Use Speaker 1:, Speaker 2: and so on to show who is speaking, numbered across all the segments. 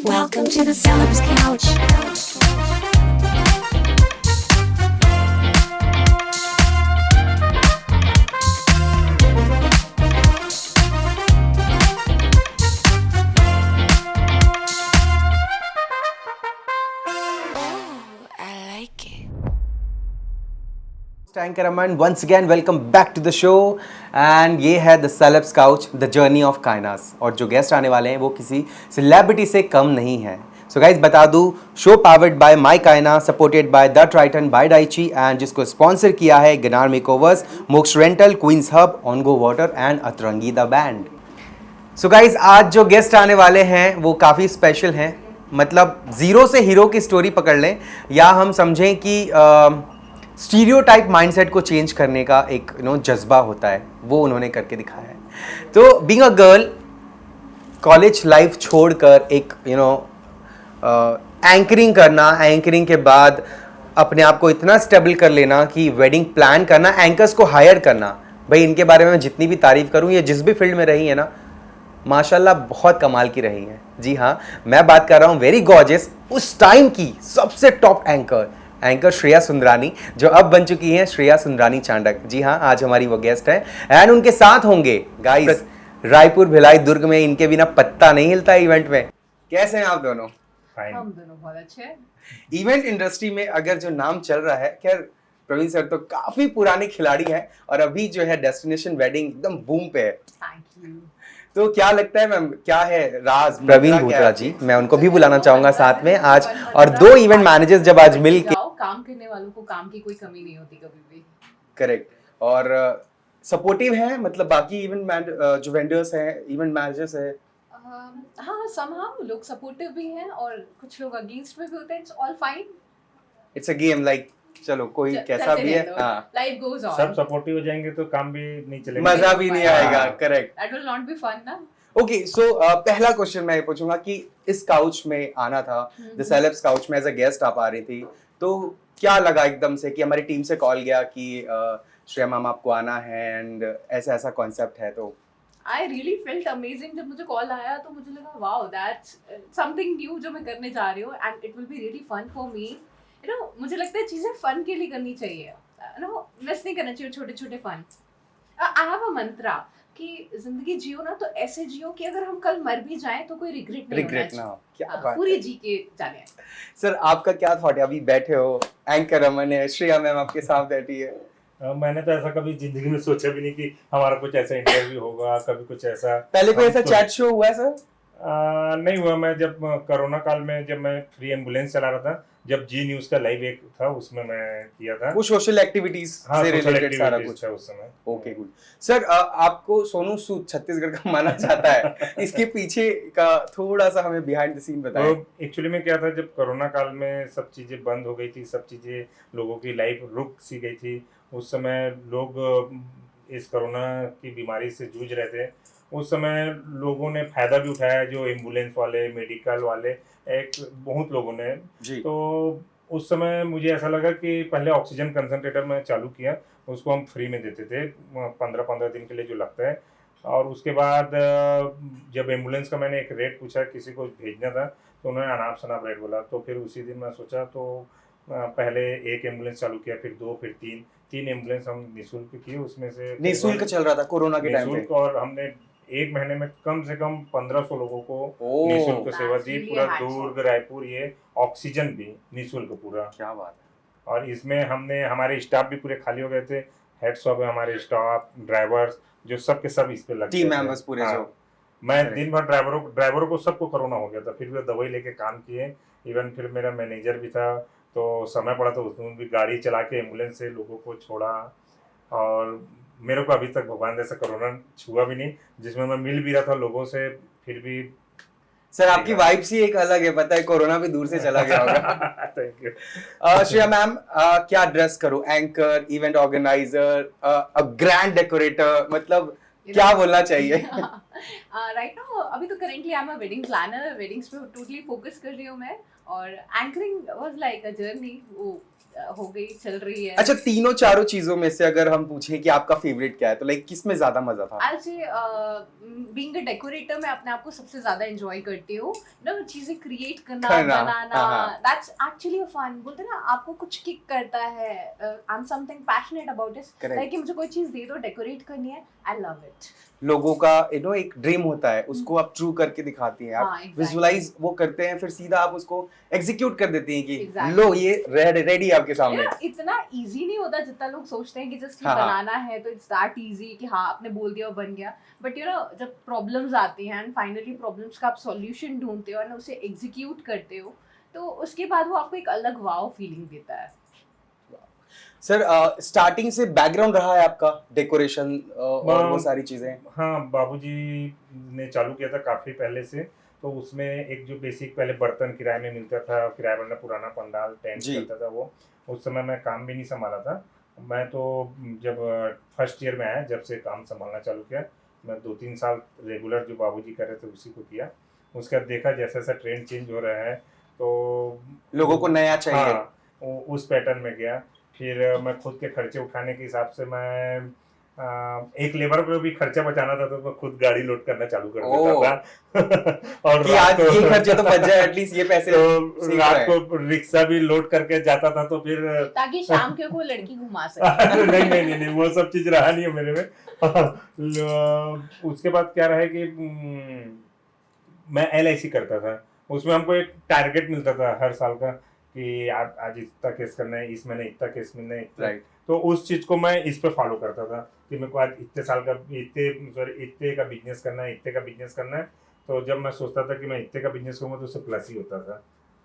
Speaker 1: Welcome to the Celeb's Couch.
Speaker 2: I like it.
Speaker 3: Anchor Aman, once again welcome back to the show and ये है the celebs couch the journey of काइनास और जो guest आने वाले हैं वो किसी सेलिब्रिटी से कम नहीं है. सो गाइज बता दूं, शो पावर्ड बाय माई काइना, supported by the Triton by Daichi and जिसको स्पॉन्सर किया है गनार मेकओवर्स, मोक्स rental, Queens Hub, on go water and Atrangi the band. So guys आज जो गेस्ट आने वाले हैं वो काफ़ी स्पेशल हैं. मतलब ज़ीरो से हीरो की स्टोरी पकड़ लें या हम समझें कि स्टीरियोटाइप माइंडसेट को चेंज करने का एक जज्बा होता है, वो उन्होंने करके दिखाया है. तो being a girl, college life छोड़कर एक एंकरिंग करना, एंकरिंग के बाद अपने आप को इतना स्टेबल कर लेना कि वेडिंग प्लान करना, एंकर्स को हायर करना. भाई इनके बारे में जितनी भी तारीफ करूँ, ये जिस भी फील्ड में रही है ना, माशाल्लाह बहुत कमाल की रही हैं. जी हाँ, मैं बात कर रहा हूँ वेरी गॉर्जियस, उस टाइम की सबसे टॉप एंकर श्रेया सुंदरानी, जो अब बन चुकी हैं श्रेया सुंदरानी चांडक. जी हाँ, आज हमारी वो गेस्ट हैं एंड उनके साथ होंगे गाइस रायपुर, भिलाई, दुर्ग में इनके बिना पत्ता नहीं हिलता इवेंट में. कैसे हैं आप दोनों?
Speaker 4: हम दोनों बहुत अच्छे हैं.
Speaker 3: इवेंट इंडस्ट्री में अगर जो नाम चल रहा है, खैर प्रवीण सर तो काफी पुराने खिलाड़ी हैं और अभी जो है डेस्टिनेशन वेडिंग एकदम बूम पे है.
Speaker 4: Thank you.
Speaker 3: तो क्या लगता है मैम, क्या है राज? प्रवीण भूतरा जी, मैं उनको भी बुलाना चाहूंगा साथ में आज. और दो इवेंट मैनेजर्स जब आज मिल के,
Speaker 4: काम करने वालों को काम की कोई कमी नहीं होती कभी भी.
Speaker 3: करेक्ट, और सपोर्टिव हैं, मतलब बाकी इवेंट जो वेंडर्स हैं, इवेंट मैनेजर्स हैं.
Speaker 4: हाँ, somehow लोग सपोर्टिव भी हैं और कुछ लोग अगेंस्ट में भी होते हैं. It's all fine.
Speaker 3: It's a game, like चलो कोई कैसा भी है, हाँ,
Speaker 4: लाइफ गोज ऑन.
Speaker 5: सब सपोर्टिव हो जाएंगे तो काम भी नहीं चलेगा,
Speaker 3: मजा भी नहीं आएगा. Correct.
Speaker 4: That will not be fun ना.
Speaker 3: ओके, सो पहला क्वेश्चन मैं ये पूछूंगा कि इस काउच में आना था, द सेलेब्स काउच में एज अ गेस्ट आप आ रही थी, तो क्या लगा एकदम से कि हमारी टीम से कॉल गया कि श्रेया मैम आपको आना है एंड ऐसा ऐसा कॉन्सेप्ट है? तो
Speaker 4: I really felt amazing जब मुझे कॉल आया तो मुझे लगा वाओ, दैट्स समथिंग न्यू जो मैं करने जा रही हूँ and it will be really fun for me. You know, मुझे लगता है चीजें फन के लिए करनी चाहिए. मिस नहीं करना चाहिए छोटे छोटे फन. आई हैव अ मंत्रा कि जिंदगी जियो ना तो ऐसे जियो कि अगर हम कल मर भी जाएं तो कोई रिग्रेट नहीं
Speaker 3: रिग्रेट ना हो. क्या बात
Speaker 4: पूरी
Speaker 3: है.
Speaker 4: जी के जाने.
Speaker 3: सर आपका क्या थॉट है? अभी बैठे हो, एंकर अमन है, श्रेया मैम आपके साथ बैठी है.
Speaker 5: मैंने तो ऐसा कभी जिंदगी में सोचा भी नहीं कि हमारा कुछ ऐसा इंटरव्यू होगा, कभी कुछ ऐसा.
Speaker 3: पहले कोई ऐसा चैट शो हुआ है सर?
Speaker 5: नहीं हुआ. मैं जब कोरोना काल में जब मैं फ्री एम्बुलेंस चला रहा था, जब जी न्यूज का लाइव एक था उसमें मैं किया था.
Speaker 3: वो सोशल एक्टिविटीज से रिलेटेड सारा कुछ
Speaker 5: है उस समय.
Speaker 3: Okay, good. सर आपको सोनू सूद छत्तीसगढ़ का माना जाता है, इसके पीछे का थोड़ा सा हमें बिहाइंड द सीन बताएं.
Speaker 5: तो एक्चुअली में क्या था, जब कोरोना काल में सब चीजें बंद हो गई थी, सब चीजें लोगों की लाइफ रुक सी गई थी. उस समय लोग इस कोरोना की बीमारी से जूझ रहे थे. उस समय लोगों ने फायदा भी उठाया, जो एम्बुलेंस वाले, मेडिकल वाले, एक बहुत लोगों ने
Speaker 3: जी.
Speaker 5: तो उस समय मुझे ऐसा लगा कि पहले ऑक्सीजन कंसंट्रेटर मैं चालू किया, उसको हम फ्री में देते थे 15-15 दिन के लिए जो लगता है. और उसके बाद जब एम्बुलेंस का मैंने एक रेट पूछा, किसी को भेजना था तो उन्होंने अनाप शनाप रेट बोला. तो फिर उसी दिन मैं सोचा, तो पहले एक एम्बुलेंस चालू किया, फिर दो, फिर तीन एम्बुलेंस हम निःशुल्क किए. उसमें से
Speaker 3: निःशुल्क चल रहा था कोरोना के टाइम पे,
Speaker 5: और हमने एक महीने में कम से कम 1500 लोगों को निःशुल्क सेवा दी. पूरा दुर्ग, रायपुर, ये ऑक्सीजन भी निःशुल्क पूरा.
Speaker 3: क्या बात है.
Speaker 5: और इसमें हमने, हमारे स्टाफ भी पूरे खाली हो गए थे. हेड्स ऑफ हमारे स्टाफ, ड्राइवर्स, जो सब के सब इस पे लगे,
Speaker 3: टीम मेंबर्स पूरे.
Speaker 5: हाँ.
Speaker 3: जो
Speaker 5: मैं दिन भर ड्राइवरों को सबको कोरोना हो गया था, फिर भी दवाई लेके काम किए. इवन फिर मेरा मैनेजर भी था, तो समय पड़ा तो उसने भी गाड़ी चला के एम्बुलेंस से लोगों को छोड़ा. और मेरे को अभी तक भगवान जैसा कोरोना छुआ भी नहीं, जिसमें मैं मिल भी रहा था लोगों से, फिर भी.
Speaker 3: सर आपकी वाइब्स ही एक अलग है, पता है, कोरोना भी दूर से चला गया होगा.
Speaker 5: Thank you.
Speaker 3: श्रेया मैम, क्या ड्रेस करो? Anchor, event organiser, a grand decorator, मतलब क्या बोलना चाहिए?
Speaker 4: राइट नाउ अभी तो currently I am a wedding planner. Weddings पे टोटली फोकस कर रही हूँ मैं. और anchoring was like a journey. वो हो गई, चल रही है।
Speaker 3: अच्छा, तीनों चारों चीजों में से अगर हम पूछें कि आपका फेवरेट क्या है, तो लाइक किस में ज्यादा मजा था?
Speaker 4: I'll say being a decorator मैं अपने आप को सबसे ज्यादा एंजॉय करती हूँ ना, चीजें क्रिएट करना, बनाना,
Speaker 3: हाँ।
Speaker 4: That's actually a fun. बोलते हैं ना, आपको कुछ किक करता है, I am something passionate about it,
Speaker 3: Correct.
Speaker 4: Like कि मुझे कोई चीज दे दो, डेकोरेट करनी है, आई लव इट।
Speaker 3: लोगों का एक ड्रीम होता है, उसको आप ट्रू करके दिखाती हैं,
Speaker 4: हाँ,
Speaker 3: आप
Speaker 4: exactly.
Speaker 3: विजुअलाइज वो करते हैं, फिर सीधा आप उसको एग्जीक्यूट कर देती हैं कि
Speaker 4: Exactly.
Speaker 3: लो ये रेडी आपके सामने।
Speaker 4: इतना इजी नहीं होता जितना लोग सोचते हैं कि जस्ट
Speaker 3: हाँ, हाँ.
Speaker 4: बनाना है तो इट्स दैट इजी कि हाँ आपने बोल दिया और बन गया। बट जब प्रॉब्लम्स आती हैं एंड फाइनली प्रॉब्लम्स का आप सॉल्यूशन ढूंढते हो और उसे एग्जीक्यूट करते हो, तो उसके बाद वो आपको एक अलग वाव फीलिंग देता है।
Speaker 3: सर, स्टार्टिंग से बैकग्राउंड रहा है आपका डेकोरेशन और वो सारी चीजें?
Speaker 5: हाँ, बाबूजी ने चालू किया था काफी पहले से। तो उसमें एक जो बेसिक पहले बर्तन किराए में मिलता था, किराए वाला पुराना पंडाल टेंट चलता था, वो उस समय मैं काम भी नहीं संभाला था। मैं तो जब फर्स्ट ईयर में आया, जब से काम संभालना चालू किया, मैं 2-3 साल रेगुलर जो बाबूजी कर रहे थे उसी को किया। उसके बाद देखा जैसा जैसा ट्रेंड चेंज हो रहा है तो
Speaker 3: लोगों को नया चाहिए।
Speaker 5: हाँ, उस पैटर्न में गया। फिर मैं खुद के खर्चे उठाने के हिसाब से मैं एक लेबर को भी खर्चा बचाना था, तो मैं खुद गाड़ी लोड करना चालू कर देता था। और
Speaker 3: कि आज ये खर्चे तो बच जाए, एटलीस्ट ये पैसे
Speaker 5: तो रात को रिक्शा भी लोड करके जाता था, तो फिर
Speaker 4: ताकि शाम को कोई लड़की घुमा सके।
Speaker 5: नहीं, वो सब चीज रहा नहीं है मेरे में। उसके बाद क्या रहा कि मैं LIC करता था। उसमें हमको एक टारगेट मिलता था हर साल का कि आज इतना केस करना है, इस महीने इतना केस मिलना है,
Speaker 3: राइट।
Speaker 5: तो उस चीज को मैं इस पे फॉलो करता था कि मेरे को आज इतने का बिजनेस करना है, इतने का बिजनेस करना है। तो जब मैं सोचता था कि मैं इतने का बिजनेस करूंगा तो उससे प्लस ही होता था,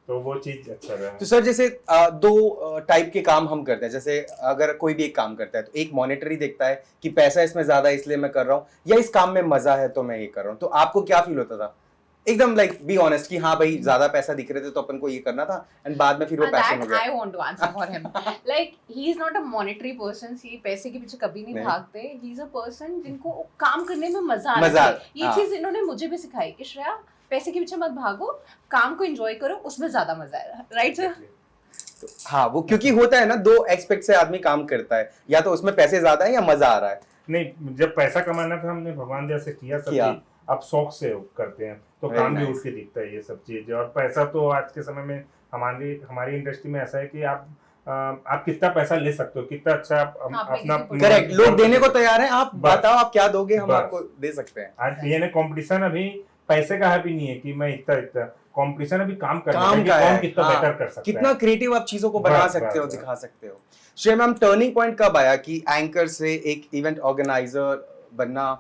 Speaker 5: तो वो चीज अच्छा रहा।
Speaker 3: तो सर, जैसे दो टाइप के काम हम करते हैं। जैसे अगर कोई भी एक काम करता है तो एक मॉनेटरी देखता है कि पैसा इसमें ज्यादा है इसलिए मैं कर रहा हूँ, या इस काम में मजा है तो मैं ये कर रहा हूँ। तो आपको क्या फील होता था एकदम लाइक बी ऑनेस्ट कि हाँ भाई ज्यादा पैसा दिख रहे थे तो अपन को ये करना था, एंड बाद में फिर वो पैशन हो
Speaker 4: That
Speaker 3: गया?
Speaker 4: I want to answer for him. Like he is not a monetary person. ये पैसे के पीछे कभी नहीं
Speaker 3: नहीं।
Speaker 4: भागते। He is a person जिनको काम करने में मजा आना
Speaker 3: मजा,
Speaker 4: चाहिए। ये
Speaker 3: हाँ।
Speaker 4: चीज इन्होंने मुझे भी सिखाई कि श्रेया, पैसे के पीछे मत भागो, काम को एंजॉय करो, उसमें ज्यादा मजा आएगा। Right sir?
Speaker 3: हाँ, वो क्योंकि होता है ना, दो एस्पेक्ट से आदमी काम करता है, या तो उसमें पैसे ज्यादा है या मजा आ रहा है।
Speaker 5: नहीं, जब पैसा कमाना था हमने भगवान दया से किया सब चीज, अब शौक से करते हैं तो
Speaker 3: Very
Speaker 5: काम भी
Speaker 3: nice.
Speaker 5: उठ के दिखता है ये सब चीज। और पैसा तो आज के समय में हमारी इंडस्ट्री में ऐसा है कि आप कितना पैसा ले सकते हो, कितना अच्छा आप अपना
Speaker 3: करेक्ट, लोग देने को तैयार हैं, आप
Speaker 5: बस।
Speaker 3: बताओ आप क्या दोगे, हम
Speaker 5: बस।
Speaker 3: आपको दे सकते हैं।
Speaker 5: आज ये ना कंपटीशन अभी पैसे का है भी नहीं है कि मैं इतना कंपटीशन अभी काम करना
Speaker 3: काम
Speaker 5: है कि
Speaker 3: का है,
Speaker 5: कौन कितना
Speaker 3: हाँ।
Speaker 5: बेटर कर सकता
Speaker 3: कितना
Speaker 5: है।
Speaker 3: क्रिएटिव आप चीजों को बना
Speaker 5: बस,
Speaker 3: सकते हो,
Speaker 5: बस।
Speaker 3: दिखा सकते हो। श्रेया मैम, टर्निंग पॉइंट कब आया कि एंकर से एक इवेंट ऑर्गेनाइजर बनना,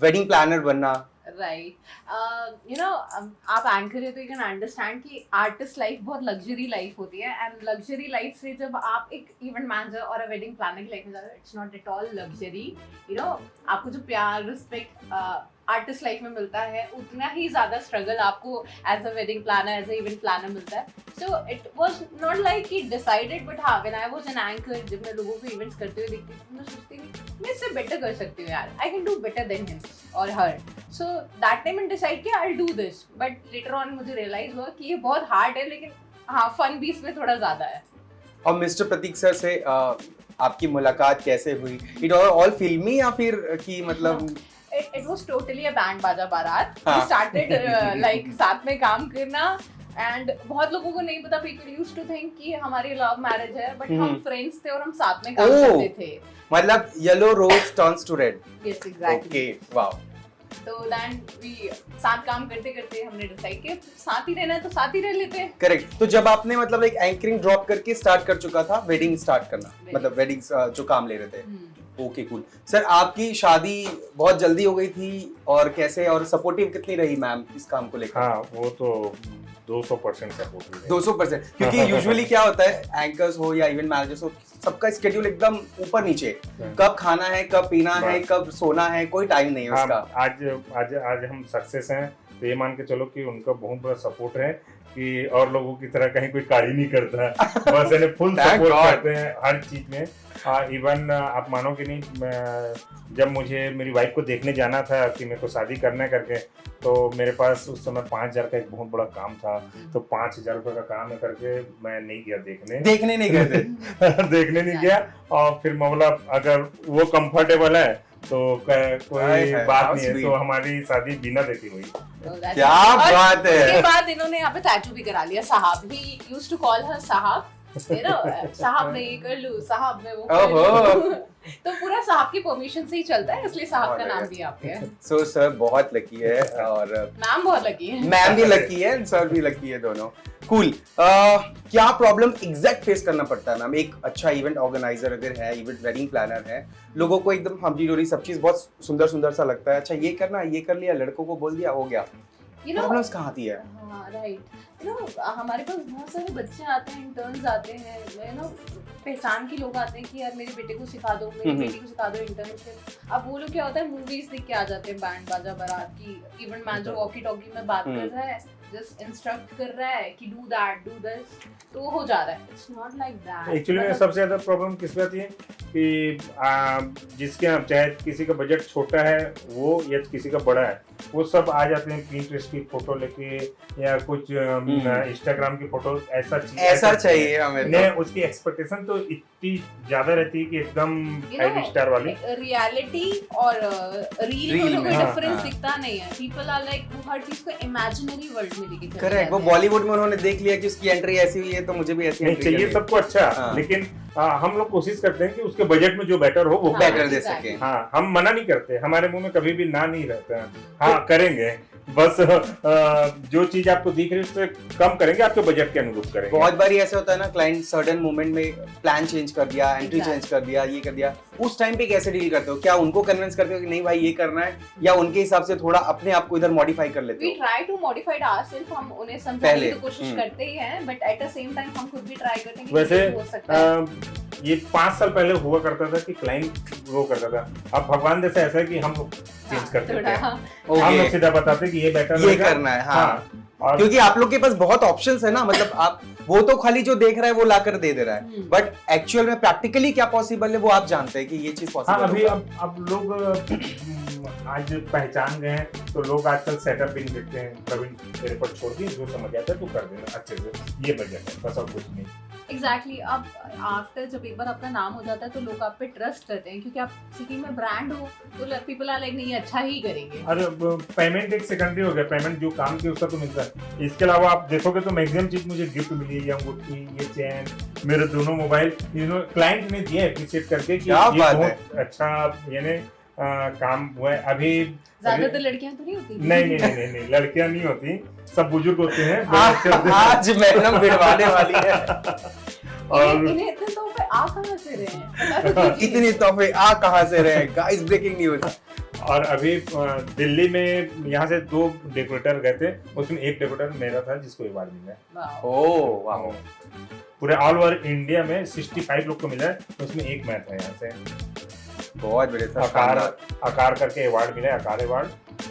Speaker 3: वेडिंग प्लानर बनना?
Speaker 4: राइट, आप एंकर है तो यू कैन अंडरस्टैंड कि आर्टिस्ट लाइफ बहुत लग्जरी लाइफ होती है, एंड लग्जरी लाइफ से जब आप एक इवेंट मैनेजर और अ वेडिंग प्लानर की लाइफ में जाते हो, it's not at all luxury. आपको जो प्यार, रिस्पेक्ट आर्टिस्ट लाइफ में मिलता है, उतना ही ज्यादा स्ट्रगल आपको as a wedding planner, as a event planner मिलता है। So it was not like कि डिसाइडेड, बट हाँ, when I was an anchor, जब मैं लोगों को इवेंट्स करते हुए देखती थी, मैं सोचती थी मैं इससे बेटर कर सकती हूँ यार, I can do better than him और हर। सो दैट टाइम मैंने डिसाइड किया I will do this, but later on मुझे रियलाइज हुआ कि ये बहुत हार्ड है, लेकिन हाँ, फन भी इसमें थोड़ा ज्यादा है।
Speaker 3: और मिस्टर प्रतीक सर से आपकी मुलाकात कैसे हुई? इट ऑल फिल्मी या फिर कि मतलब
Speaker 4: It was totally a band बाजा बारात।
Speaker 3: हाँ।
Speaker 4: We started like साथ में काम करना, and बहुत लोगों को नहीं पता, people used to think कि हमारी लव मैरिज है, but हम फ्रेंड्स थे और हम साथ में काम करते थे।
Speaker 3: मतलब yellow rose turns to red.
Speaker 4: Yes, exactly.
Speaker 3: Okay, wow.
Speaker 4: तो then we साथ काम करते करते हमने डिसाइड किया साथ ही रहना है तो साथ ही रह लेते हैं।
Speaker 3: करेक्ट। तो जब आपने मतलब एक एंकरिंग ड्रॉप करके स्टार्ट कर चुका था वेडिंग स्टार्ट करना, मतलब वेडिंग जो काम ले रहे थे। Okay, cool. सर, आपकी शादी बहुत जल्दी हो गई थी, और कैसे, और सपोर्टिव कितनी रही मैम इस काम को लेकर?
Speaker 5: हाँ, वो तो 200% सपोर्ट है।
Speaker 3: 200%, क्योंकि यूजुअली क्या होता है, एंकर्स हो या इवेंट मैनेजर्स हो, सबका स्केड्यूल एकदम ऊपर नीचे, कब खाना है, कब पीना है, कब सोना है, कोई टाइम नहीं है उसका।
Speaker 5: आज हम सक्सेस हैं तो ये मान के चलो कि उनका बहुत बड़ा सपोर्ट है कि और लोगों की तरह कहीं कोई काड़ी नहीं करता, बस इन्हें फुल
Speaker 3: Thank
Speaker 5: सपोर्ट
Speaker 3: God.
Speaker 5: करते हैं हर चीज में। इवन आप मानोगे नहीं, जब मुझे मेरी वाइफ को देखने जाना था कि मेरे को शादी करना है करके, तो मेरे पास उस समय 5,000 का एक बहुत बड़ा काम था, तो 5,000 रुपये का काम है करके मैं नहीं गया
Speaker 3: देखने नहीं गए थे।
Speaker 5: देखने नहीं गया। और फिर मतलब अगर वो कंफर्टेबल है तो कोई
Speaker 3: हाय,
Speaker 5: बात
Speaker 3: how
Speaker 5: नहीं है,
Speaker 3: sweet.
Speaker 5: तो हमारी शादी बिना देखे हुई।
Speaker 3: क्या
Speaker 4: और
Speaker 3: बात है।
Speaker 4: उसके बाद इन्होंने यहाँ पे टैटू भी करा लिया, साहब। He used to call her sahab, you know, साहब मैं ये कर लूं, साहब मैं वो कर
Speaker 3: ओहो।
Speaker 4: लूं। तो पूरा साहब की परमिशन से ही चलता है, इसलिए साहब का नाम भी आपके है।
Speaker 3: सो सर बहुत लकी है और
Speaker 4: मैम बहुत लकी है।
Speaker 3: मैम भी लकी है, सर भी लकी है, दोनों कूल। क्या प्रॉब्लम एग्जैक्ट फेस करना पड़ता है मैम? एक अच्छा इवेंट ऑर्गेनाइजर अगर है, इवेंट वेडिंग प्लानर है, लोगों को एकदम हम्बी डोरी सब चीज बहुत सुंदर सुंदर सा लगता है, अच्छा ये करना, ये कर लिया, लड़कों को बोल दिया, हो गया। प्रॉब्लम्स कहाँ आती है?
Speaker 4: हाँ राइट, यू नो हमारे पास बहुत सारे बच्चे आते हैं, इंटर्न्स आते हैं, यू नो पहचान के लोग आते हैं कि यार मेरे बेटे को सिखा दो, मेरी बेटी को सिखा दो इंटर्नशिप। अब वो लोग क्या होता है, मूवीज देख के आ जाते हैं, बैंड बाजा बारात की, इवन मैनेजर वॉकी टॉकी में बात कर रहा है, जस्ट इंस्ट्रक्ट कर रहा है कि डू दैट डू दिस, तो हो जा रहा है। It's not like that.
Speaker 5: Actually में सबसे ज्यादा प्रॉब्लम किस में आती है कि जिसके यहाँ चाहे किसी का बजट छोटा है वो या किसी का बड़ा है, वो सब आ जाते हैं पिंटरेस्ट की फोटो लेके या कुछ इंस्टाग्राम की फोटो, ऐसा
Speaker 3: चाहिए हमें
Speaker 5: ने उसकी एक्सपेक्टेशन तो इतनी ज्यादा रहती है कि एकदम 5 स्टार वाली।
Speaker 4: रियलिटी और रील
Speaker 3: Reel
Speaker 4: में कोई
Speaker 3: में,
Speaker 4: डिफरेंस
Speaker 3: हाँ।
Speaker 4: दिखता नहीं है। पीपल आर लाइक वो हर चीज को इमेजिनरी वर्ल्ड में लेके चले
Speaker 3: करेक्ट, वो
Speaker 4: जाते हैं।
Speaker 3: बॉलीवुड में उन्होंने देख लिया कि उसकी एंट्री ऐसी हुई है तो मुझे भी ऐसी
Speaker 5: नहीं
Speaker 3: एंट्री
Speaker 5: चाहिए सबको अच्छा,
Speaker 3: हाँ।
Speaker 5: लेकिन हम लोग कोशिश करते हैं कि उसके बजट में जो बेटर हो वो
Speaker 4: हाँ,
Speaker 3: बेटर दे
Speaker 4: exactly.
Speaker 3: सके।
Speaker 5: हाँ, हम मना नहीं करते, हमारे मुंह में कभी भी ना नहीं रहता है। हाँ करेंगे, बस जो चीज आपको दिख रही है उससे कम करेंगे, आपके बजट के अनुरूप करेंगे।
Speaker 3: बहुत बार ऐसा होता है ना, क्लाइंट सडन मोमेंट में प्लान चेंज कर दिया, एंट्री
Speaker 4: Exactly.
Speaker 3: चेंज कर दिया, ये कर दिया, उस टाइम पे कैसे डील करते हो? क्या उनको कन्विंस करते हो कि नहीं भाई ये करना है, या उनके हिसाब से थोड़ा अपने आप को इधर मॉडिफाई कर लेते
Speaker 4: We
Speaker 3: हो?
Speaker 4: try to modify ourselves, हम उन्हें समझाने
Speaker 3: पहले,
Speaker 4: की तो कोशिश करते ही हैं, but at the same time हम खुद भी ट्राई करते हैं कि
Speaker 5: वैसे
Speaker 4: ये हो सकता है।
Speaker 5: ये 5 साल पहले हुआ करता था कि क्लाइंट वो करता था, अब भगवान जैसा ऐसा है कि हम लोग चेंज कर देते हैं। हम लोग
Speaker 3: ओके,
Speaker 5: सीधा बताते हैं कि ये बेटर
Speaker 3: ये करना है, हाँ।
Speaker 5: और
Speaker 3: क्योंकि आप लोग के पास बहुत ऑप्शंस है ना, मतलब आप वो तो खाली जो देख रहा है वो लाकर दे रहा है, बट एक्चुअल में प्रैक्टिकली क्या पॉसिबल है वो आप जानते हैं कि ये चीज
Speaker 5: हाँ,
Speaker 3: पॉसिबल
Speaker 5: अभी
Speaker 3: है।
Speaker 5: अब लोग आज पहचान गए हैं, तो लोग आजकल सेटअप भी नहीं देखते हैं, प्रवीण तेरे पर छोड़ दिए, जो समझ आता है तू कर देना अच्छे से, ये बजट है बस और कुछ नहीं।
Speaker 4: एग्जैक्टली अब आफ्टर जब एक बार आपका नाम हो जाता है तो लोग आप पे ट्रस्ट करते हैं, क्योंकि आप सिटी में ब्रांड हो, तो पीपल आर लाइक नहीं अच्छा ही करेंगे।
Speaker 5: अरे पेमेंट एक सेकेंडरी हो गया, पेमेंट जो काम की उसका तो मिलता है। इसके अलावा आप देखोगे तो मैक्सिमम चीज मुझे गिफ्ट मिली है, ये अंगूठी, ये चैन, मेरे दोनों मोबाइल, क्लाइंट ने दिया अप्रिशिएट करके कि
Speaker 3: क्या
Speaker 5: ये
Speaker 3: बात
Speaker 5: बहुत अच्छा यानी काम हुआ है। अभी
Speaker 4: ज्यादातर लड़कियां तो नहीं होती।
Speaker 5: नहीं, लड़कियां नहीं होती, सब बुजुर्ग होते हैं।
Speaker 3: आज मैडम भिड़वाने वाली है।
Speaker 5: और
Speaker 4: इन्हें इतने तोहफे आ कहां से रहे हैं, पता तो कीजिए।
Speaker 3: इतनी तोहफे आ कहां से रहे हैं? Guys, breaking news.
Speaker 5: और अभी दिल्ली में यहाँ से 2 डेकोरेटर गए थे, उसमें एक डेकोरेटर मेरा था जिसको अवार्ड मिला है।
Speaker 4: वाओ।
Speaker 3: ओह वाह,
Speaker 5: पूरे ऑल ओवर इंडिया में 65 लोग को मिला है, उसमें एक मैं था यहाँ से।
Speaker 3: बहुत बढ़िया था।
Speaker 5: आकार करके अवार्ड मिला है, आकार अवार्ड,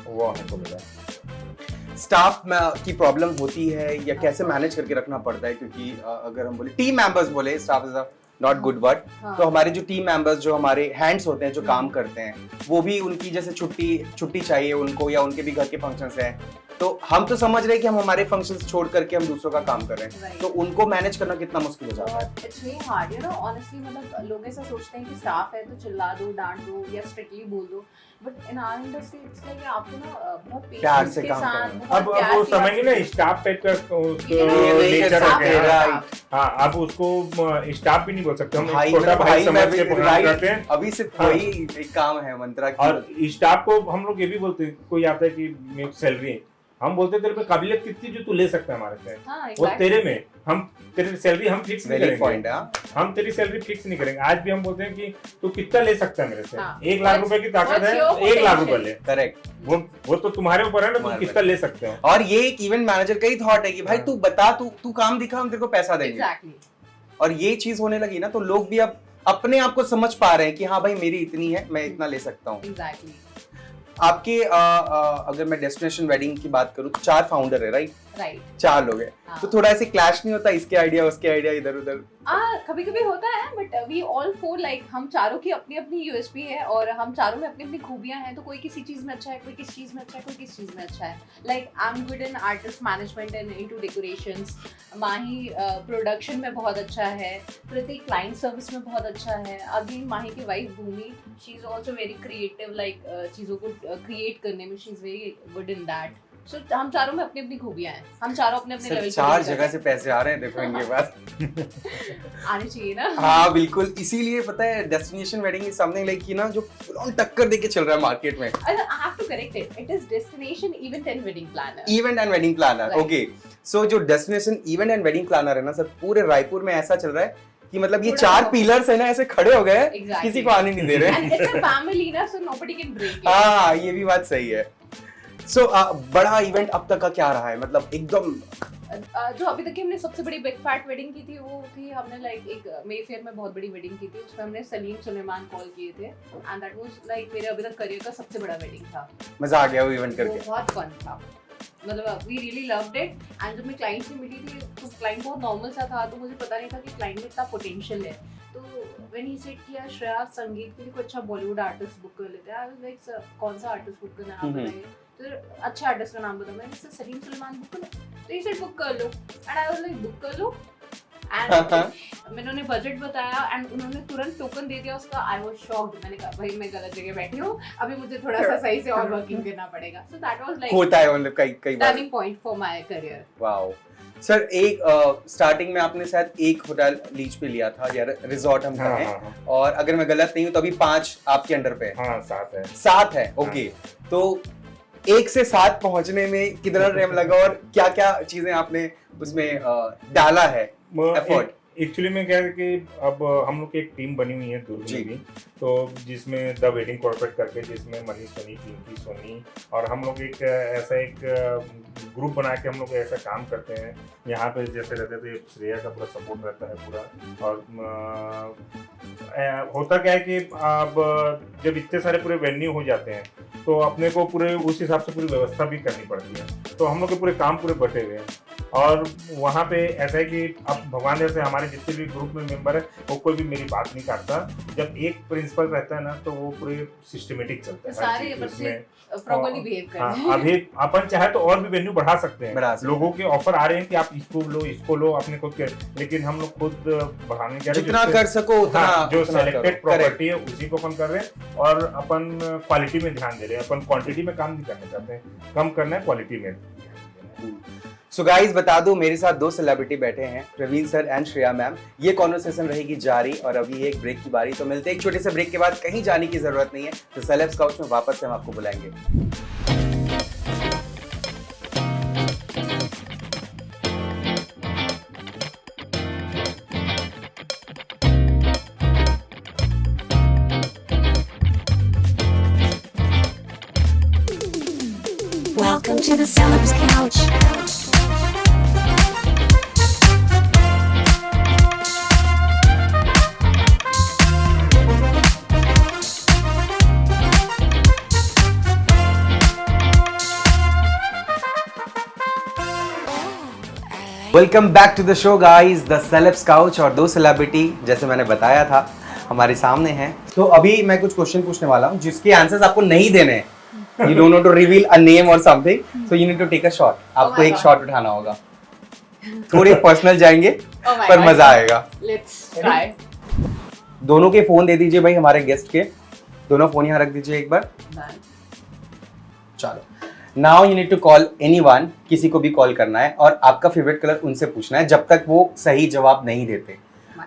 Speaker 5: वो हमको मिला है।
Speaker 3: स्टाफ में की प्रॉब्लम होती है या कैसे मैनेज करके रखना पड़ता है? क्योंकि अगर हम बोले टीम मेंबर्स, बोले staff is a not good word,
Speaker 4: हाँ।
Speaker 3: तो हमारे जो टीम मेंबर्स, जो हमारे हैंड्स होते हैं, जो काम करते हैं, वो भी उनकी जैसे छुट्टी चाहिए उनको, या उनके भी घर के फंक्शंस हैं, तो हम तो समझ रहे हैं कि हम हमारे फंक्शंस छोड़ करके हम दूसरों का काम कर रहे हैं,
Speaker 4: Right.
Speaker 3: तो उनको मैनेज करना कितना मुश्किल हो जाता है?
Speaker 4: It's very hard, you know honestly. मतलब लोग ऐसा सोचते हैं कि स्टाफ है तो चिल्ला दो, डांट दो या स्ट्रिक्टली बोल दो, but in our industry it's like आपको ना बहुत
Speaker 3: प्यार
Speaker 4: पेशेंस
Speaker 3: से
Speaker 4: के
Speaker 3: काम
Speaker 4: साथ,
Speaker 3: करना।
Speaker 4: बहुत
Speaker 5: अब
Speaker 4: प्यार
Speaker 5: वो
Speaker 4: से
Speaker 5: समझिए ना,
Speaker 4: बात-
Speaker 5: स्टाफ टाइप का
Speaker 4: ये नहीं
Speaker 5: नेचर
Speaker 4: कर
Speaker 5: हो
Speaker 4: सकते,
Speaker 5: गया।
Speaker 3: right.
Speaker 5: हाँ, अब उसको स्टाफ भी नहीं बोल सकते, हम
Speaker 3: भाई,
Speaker 5: छोटा
Speaker 3: मेरा
Speaker 5: भाई
Speaker 3: भाई,
Speaker 5: समझ
Speaker 3: मैं
Speaker 5: के
Speaker 3: भी
Speaker 5: प्रोग्राम करते हैं।
Speaker 3: अभी सिर्फ
Speaker 5: हाँ।
Speaker 3: वही एक काम है मंत्रा की।
Speaker 5: और स्टाफ को हम लोग ये भी बोलते हैं, कोई आता है कि मेरी सैलरी है, हम बोलते हैं तेरे पे काबिलियत कितनी जो तू ले सकता है हमारे से,
Speaker 4: हाँ,
Speaker 5: वो
Speaker 4: exactly.
Speaker 5: तेरे में, हम तेरी सैलरी हम फिक्स नहीं
Speaker 3: वेरी
Speaker 5: करेंगे।
Speaker 3: पॉइंट है।
Speaker 5: हम तेरी सैलरी फिक्स नहीं करेंगे। आज भी हम बोलते हैं कि तू कितना ले सकता है मेरे से,
Speaker 4: हाँ।
Speaker 5: 1 लाख रुपए की ताकत
Speaker 4: What's
Speaker 5: है,
Speaker 4: your
Speaker 5: 1 लाख रुपए
Speaker 4: potential?
Speaker 5: ले,
Speaker 3: करेक्ट।
Speaker 5: वो तो तुम्हारे ऊपर है ना, तुम
Speaker 3: तुम्हारे
Speaker 5: कितना ले सकते हो।
Speaker 3: और ये एक इवेंट मैनेजर का ही थॉट है कि भाई
Speaker 5: हाँ।
Speaker 3: तू बता, तू काम दिखा, हम तेरे को पैसा देंगे।
Speaker 4: Exactly.
Speaker 3: और ये चीज होने लगी ना, तो लोग भी अब अपने आप को समझ पा रहे हैं कि हाँ भाई मेरी इतनी है, मैं इतना ले सकता हूँ।
Speaker 4: Exactly.
Speaker 3: आपके अगर मैं डेस्टिनेशन वेडिंग की बात करूँ तो 4 फाउंडर है, राइट?
Speaker 4: राइट।
Speaker 3: 4 लोग हैं,
Speaker 4: हाँ।
Speaker 3: तो थोड़ा ऐसे क्लैश नहीं होता, इसके आइडिया उसके आइडिया इधर उधर?
Speaker 4: कभी कभी होता है, but we all four like हम चारों की अपनी अपनी यूएसपी है और हम चारों में अपनी अपनी खूबियां हैं। तो कोई किसी चीज में अच्छा है, कोई किस चीज में अच्छा है, कोई किस चीज में अच्छा है। Like I am good in artist management and into decorations, Mahi production में बहुत अच्छा है, प्रतीक क्लाइंट सर्विस में बहुत अच्छा है, अगेन माही की wife Bhumi she is also very creative, like चीज़ों को क्रिएट करने में she is very good in that. So हम चारों में अपनी अपनी खूबियां हैं, हम चारों अपने अपने लेवल पे
Speaker 3: 4 जगह से पैसे आ रहे हैं, देखो इनके पास
Speaker 4: आने चाहिए ना।
Speaker 3: हाँ बिल्कुल, इसीलिए पता है destination wedding is something like कि ना जो फुल ऑन टक्कर देके चल रहा है मार्केट में।
Speaker 4: I have to correct it. It is destination event and wedding planner.
Speaker 3: Event and wedding planner,
Speaker 4: Right.
Speaker 3: Okay. So जो destination event and wedding planner है ना सर, पूरे रायपुर में ऐसा चल रहा है कि मतलब ये
Speaker 4: थोड़ा
Speaker 3: 4
Speaker 4: बहुत।
Speaker 3: पिलर्स है ना ऐसे खड़े हो गए हैं,
Speaker 4: Exactly.
Speaker 3: किसी को आने नहीं दे रहे
Speaker 4: And it's a family ना, so nobody can break it.
Speaker 3: हाँ ये भी बात सही है। सो बड़ा इवेंट अब तक का क्या रहा है, मतलब एकदम
Speaker 4: जो अभी तक की हमने सबसे बड़ी बिग फैट वेडिंग की थी वो थी, हमने लाइक एक मेफेयर में बहुत बड़ी वेडिंग की थी, उसमें हमने सलीम सुलेमान कॉल किए थे एंड दैट वाज लाइक मेरे अभी तक करियर का सबसे बड़ा वेडिंग था।
Speaker 3: मजा आ गया वो इवेंट करके?
Speaker 4: बहुत फन था, मतलब we really loved it. And जब मैं क्लाइंट से मिली थी तो क्लाइंट बहुत नॉर्मल सा था, तो मुझे पता नहीं था कि क्लाइंट में इतना पोटेंशियल है। तो व्हेन ही सेड किया श्रेया संगीत के लिए कोई अच्छा बॉलीवुड आर्टिस्ट बुक कर लेते हैं, आई वाज लाइक सर कौन सा आर्टिस्ट बुक करना है आप बताइए। तो अच्छा आर्टिस्ट का नाम बताओ, मैंने सर सलीम सुलेमान बुक करो, तो ही सेड बुक कर लो and I was like book कर लो। एंड मैंने उन्हें बजट बताया एंड उन्होंने तुरंत टोकन दे दिया उसका। आई वाज शॉक्ड, मैंने कहा भाई मैं गलत जगह बैठी हूँ, अभी मुझे थोड़ा सा सही से और वर्किंग करना पड़ेगा। सो दैट वाज लाइक
Speaker 3: होता है मतलब कई बार
Speaker 4: turning point for my career.
Speaker 3: Wow sir, एक स्टार्टिंग में आपने शायद एक होटल लीज पे लिया था या रिजॉर्ट हम
Speaker 5: हाँ,
Speaker 3: कहें,
Speaker 5: हाँ,
Speaker 3: और अगर मैं गलत नहीं हूँ तो अभी 5 आपके अंडर पे है।
Speaker 5: हाँ 7 है।
Speaker 3: 7 है, ओके। तो 1 से 7 पहुंचने में कितना टाइम लगा और क्या क्या चीजें आपने उसमें डाला है एफर्ट?
Speaker 5: एक्चुअली में क्या है कि अब हम लोग की एक टीम बनी हुई है दुर्ग
Speaker 3: जी।
Speaker 5: में भी, तो जिसमें द वेडिंग कॉर्पोरेट करके, जिसमें मनीष सोनी, पिंकी सोनी और हम लोग एक ऐसा एक ग्रुप बना के हम लोग ऐसा काम करते हैं। यहाँ पे जैसे रहते थे श्रेया का पूरा सपोर्ट रहता है पूरा। और होता क्या है कि अब जब इतने सारे पूरे वेन्यू हो जाते हैं तो अपने को पूरे उस हिसाब से पूरी व्यवस्था भी करनी पड़ती है। तो हम लोग के पूरे काम पूरे बटे हुए हैं और वहाँ पे ऐसा है कि अब भगवान जैसे हमारे जितने भी ग्रुप में मेंबर है वो कोई भी मेरी बात नहीं काटता। जब एक प्रिंसिपल रहता है ना तो वो पूरे सिस्टमेटिक चलता है हर
Speaker 4: सारे
Speaker 5: चीज़
Speaker 4: बच्चे
Speaker 5: उसमें।
Speaker 4: प्रॉपर्ली बिहेव कर रहे हैं।
Speaker 5: हाँ, अभी अपन चाहे तो और भी वेन्यू बढ़ा सकते
Speaker 3: बढ़ा
Speaker 5: हैं,
Speaker 3: सकते
Speaker 5: लोगों के ऑफर आ रहे हैं कि आप इसको लो अपने खुद के, लेकिन हम लोग खुद बढ़ाने जा रहे हैं।
Speaker 3: जितना कर सको उतना,
Speaker 5: हाँ, जो
Speaker 3: उतना
Speaker 5: सेलेक्टेड
Speaker 3: करो। Correct.
Speaker 5: प्रॉपर्टी है उसी को अपन कर रहे हैं और अपन क्वालिटी में ध्यान दे रहे हैं। अपन क्वांटिटी में काम नहीं करना चाहते हैं, कम करना है, क्वालिटी में।
Speaker 3: सो गाइस बता दूं, मेरे साथ 2 सेलिब्रिटी बैठे हैं, Praveen sir and Shreya ma'am. ये कॉन्वर्सेशन रहेगी जारी और अभी एक ब्रेक की बारी, तो मिलते हैं एक छोटे से ब्रेक के बाद। कहीं जाने की जरूरत नहीं है, तो सेलेब्स काउच में वापस से हम आपको बुलाएंगे।
Speaker 1: Welcome to the Celebs Couch.
Speaker 3: Welcome back to the show guys, the celebs couch. और 2 सेलिब्रिटी जैसे मैंने बताया था हमारे सामने हैं। तो अभी मैं कुछ क्वेश्चन पूछने वाला हूँ जिसके आंसर्स आपको नहीं देने हैं। You don't know to reveal a name और something, so you need to take a shot. आपको
Speaker 4: my
Speaker 3: एक
Speaker 4: God.
Speaker 3: शॉट उठाना होगा, थोड़े पर्सनल जाएंगे
Speaker 4: Oh my
Speaker 3: पर
Speaker 4: God.
Speaker 3: मजा आएगा।
Speaker 4: Let's try.
Speaker 3: दोनों के फोन दे दीजिए भाई हमारे गेस्ट के, दोनों फोन यहाँ रख दीजिए एक बार। चलो, now you need to call anyone, किसी को भी कॉल करना है और आपका फेवरेट कलर उनसे पूछना है जब तक वो सही जवाब नहीं देते,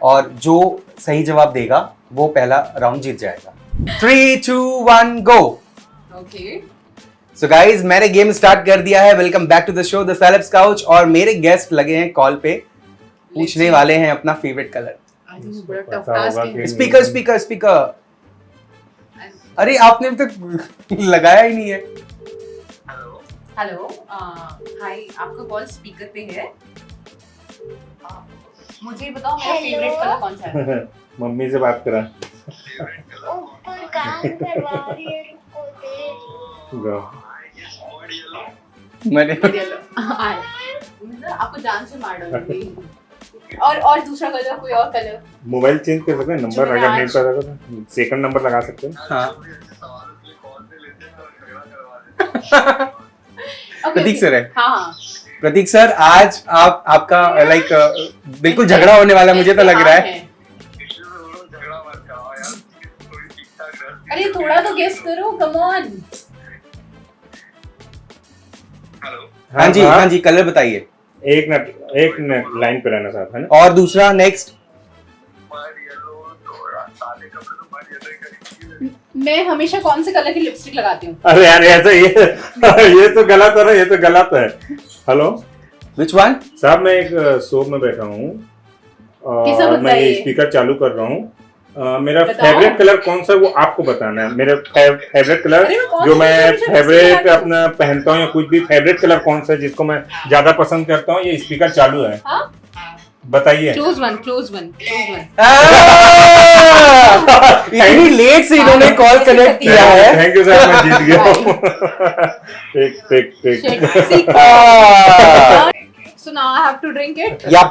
Speaker 3: और जो सही जवाब देगा वो पहला राउंड जीत जाएगा। 3, 2, 1 गो।
Speaker 4: ओके,
Speaker 3: सो गाइज मैंने गेम स्टार्ट कर दिया है। Welcome back to the show the celebs couch, और मेरे गेस्ट लगे हैं कॉल पे, पूछने वाले हैं अपना फेवरेट कलर।
Speaker 4: आई थिंक बड़ा टफ
Speaker 5: पता होगा
Speaker 4: टास्क है।
Speaker 5: कि-
Speaker 3: स्पीकर स्पीकर स्पीकर, अरे आपने अभी तक लगाया ही नहीं है।
Speaker 4: हेलो, हाय, आपका कॉल स्पीकर पे है। मुझे बताओ मेरा फेवरेट कलर कौन सा है?
Speaker 5: मम्मी से बात करा।
Speaker 2: ऊपर काम करवा रही है, रुको दे।
Speaker 3: मैंने
Speaker 4: आपको जान से मार डालूंगी। और दूसरा कलर, कोई और कलर।
Speaker 5: मोबाइल चेंज कर सकते हैं, नंबर
Speaker 4: जो
Speaker 5: अगर
Speaker 4: मैंने
Speaker 5: नहीं पता तो सेकंड नंबर लगा सकते हैं।
Speaker 3: हाँ
Speaker 4: Okay,
Speaker 3: प्रतीक
Speaker 4: okay.
Speaker 3: सर है।
Speaker 4: हाँ
Speaker 3: प्रतीक सर, आज आपका लाइक बिल्कुल झगड़ा होने वाला मुझे तो लग रहा है।
Speaker 4: अरे थोड़ा तो गेस करो, कम ऑन।
Speaker 3: हाँ जी, हाँ जी, कलर बताइए।
Speaker 5: एक मिनट लाइन पे रहना साहब, है ना।
Speaker 3: और दूसरा नेक्स्ट।
Speaker 4: मैं हमेशा कौन से कलर की लिपस्टिक लगाती हूँ?
Speaker 5: अरे यार ऐसा ये तो गलत है ना, ये तो गलत है। Hello
Speaker 3: which one?
Speaker 5: साहब, मैं एक शो में बैठा हूँ
Speaker 4: कैसा
Speaker 5: और मैं ये
Speaker 4: बताइए?
Speaker 5: स्पीकर चालू कर रहा हूँ। मेरा
Speaker 4: बताओ।
Speaker 5: फेवरेट कलर कौन सा है वो आपको बताना है। मेरा फेवरेट कलर
Speaker 4: अरे मैं कौन
Speaker 5: जो
Speaker 4: सा
Speaker 5: मैं
Speaker 4: कलर हमेशा
Speaker 5: फेवरेट
Speaker 4: लगाती हूँ?
Speaker 5: अपना पहनता हूँ या कुछ भी, फेवरेट कलर कौन सा है जिसको मैं ज्यादा पसंद करता हूँ, ये स्पीकर चालू है,
Speaker 4: हाँ?
Speaker 5: बताइए।
Speaker 4: Close one.
Speaker 3: इतनी लेट से इन्होंने कॉल कनेक्ट किया है।
Speaker 5: थैंक यू सर, मैं जीत गया हूँ। टिक
Speaker 4: So now I have to drink it.
Speaker 3: Yup.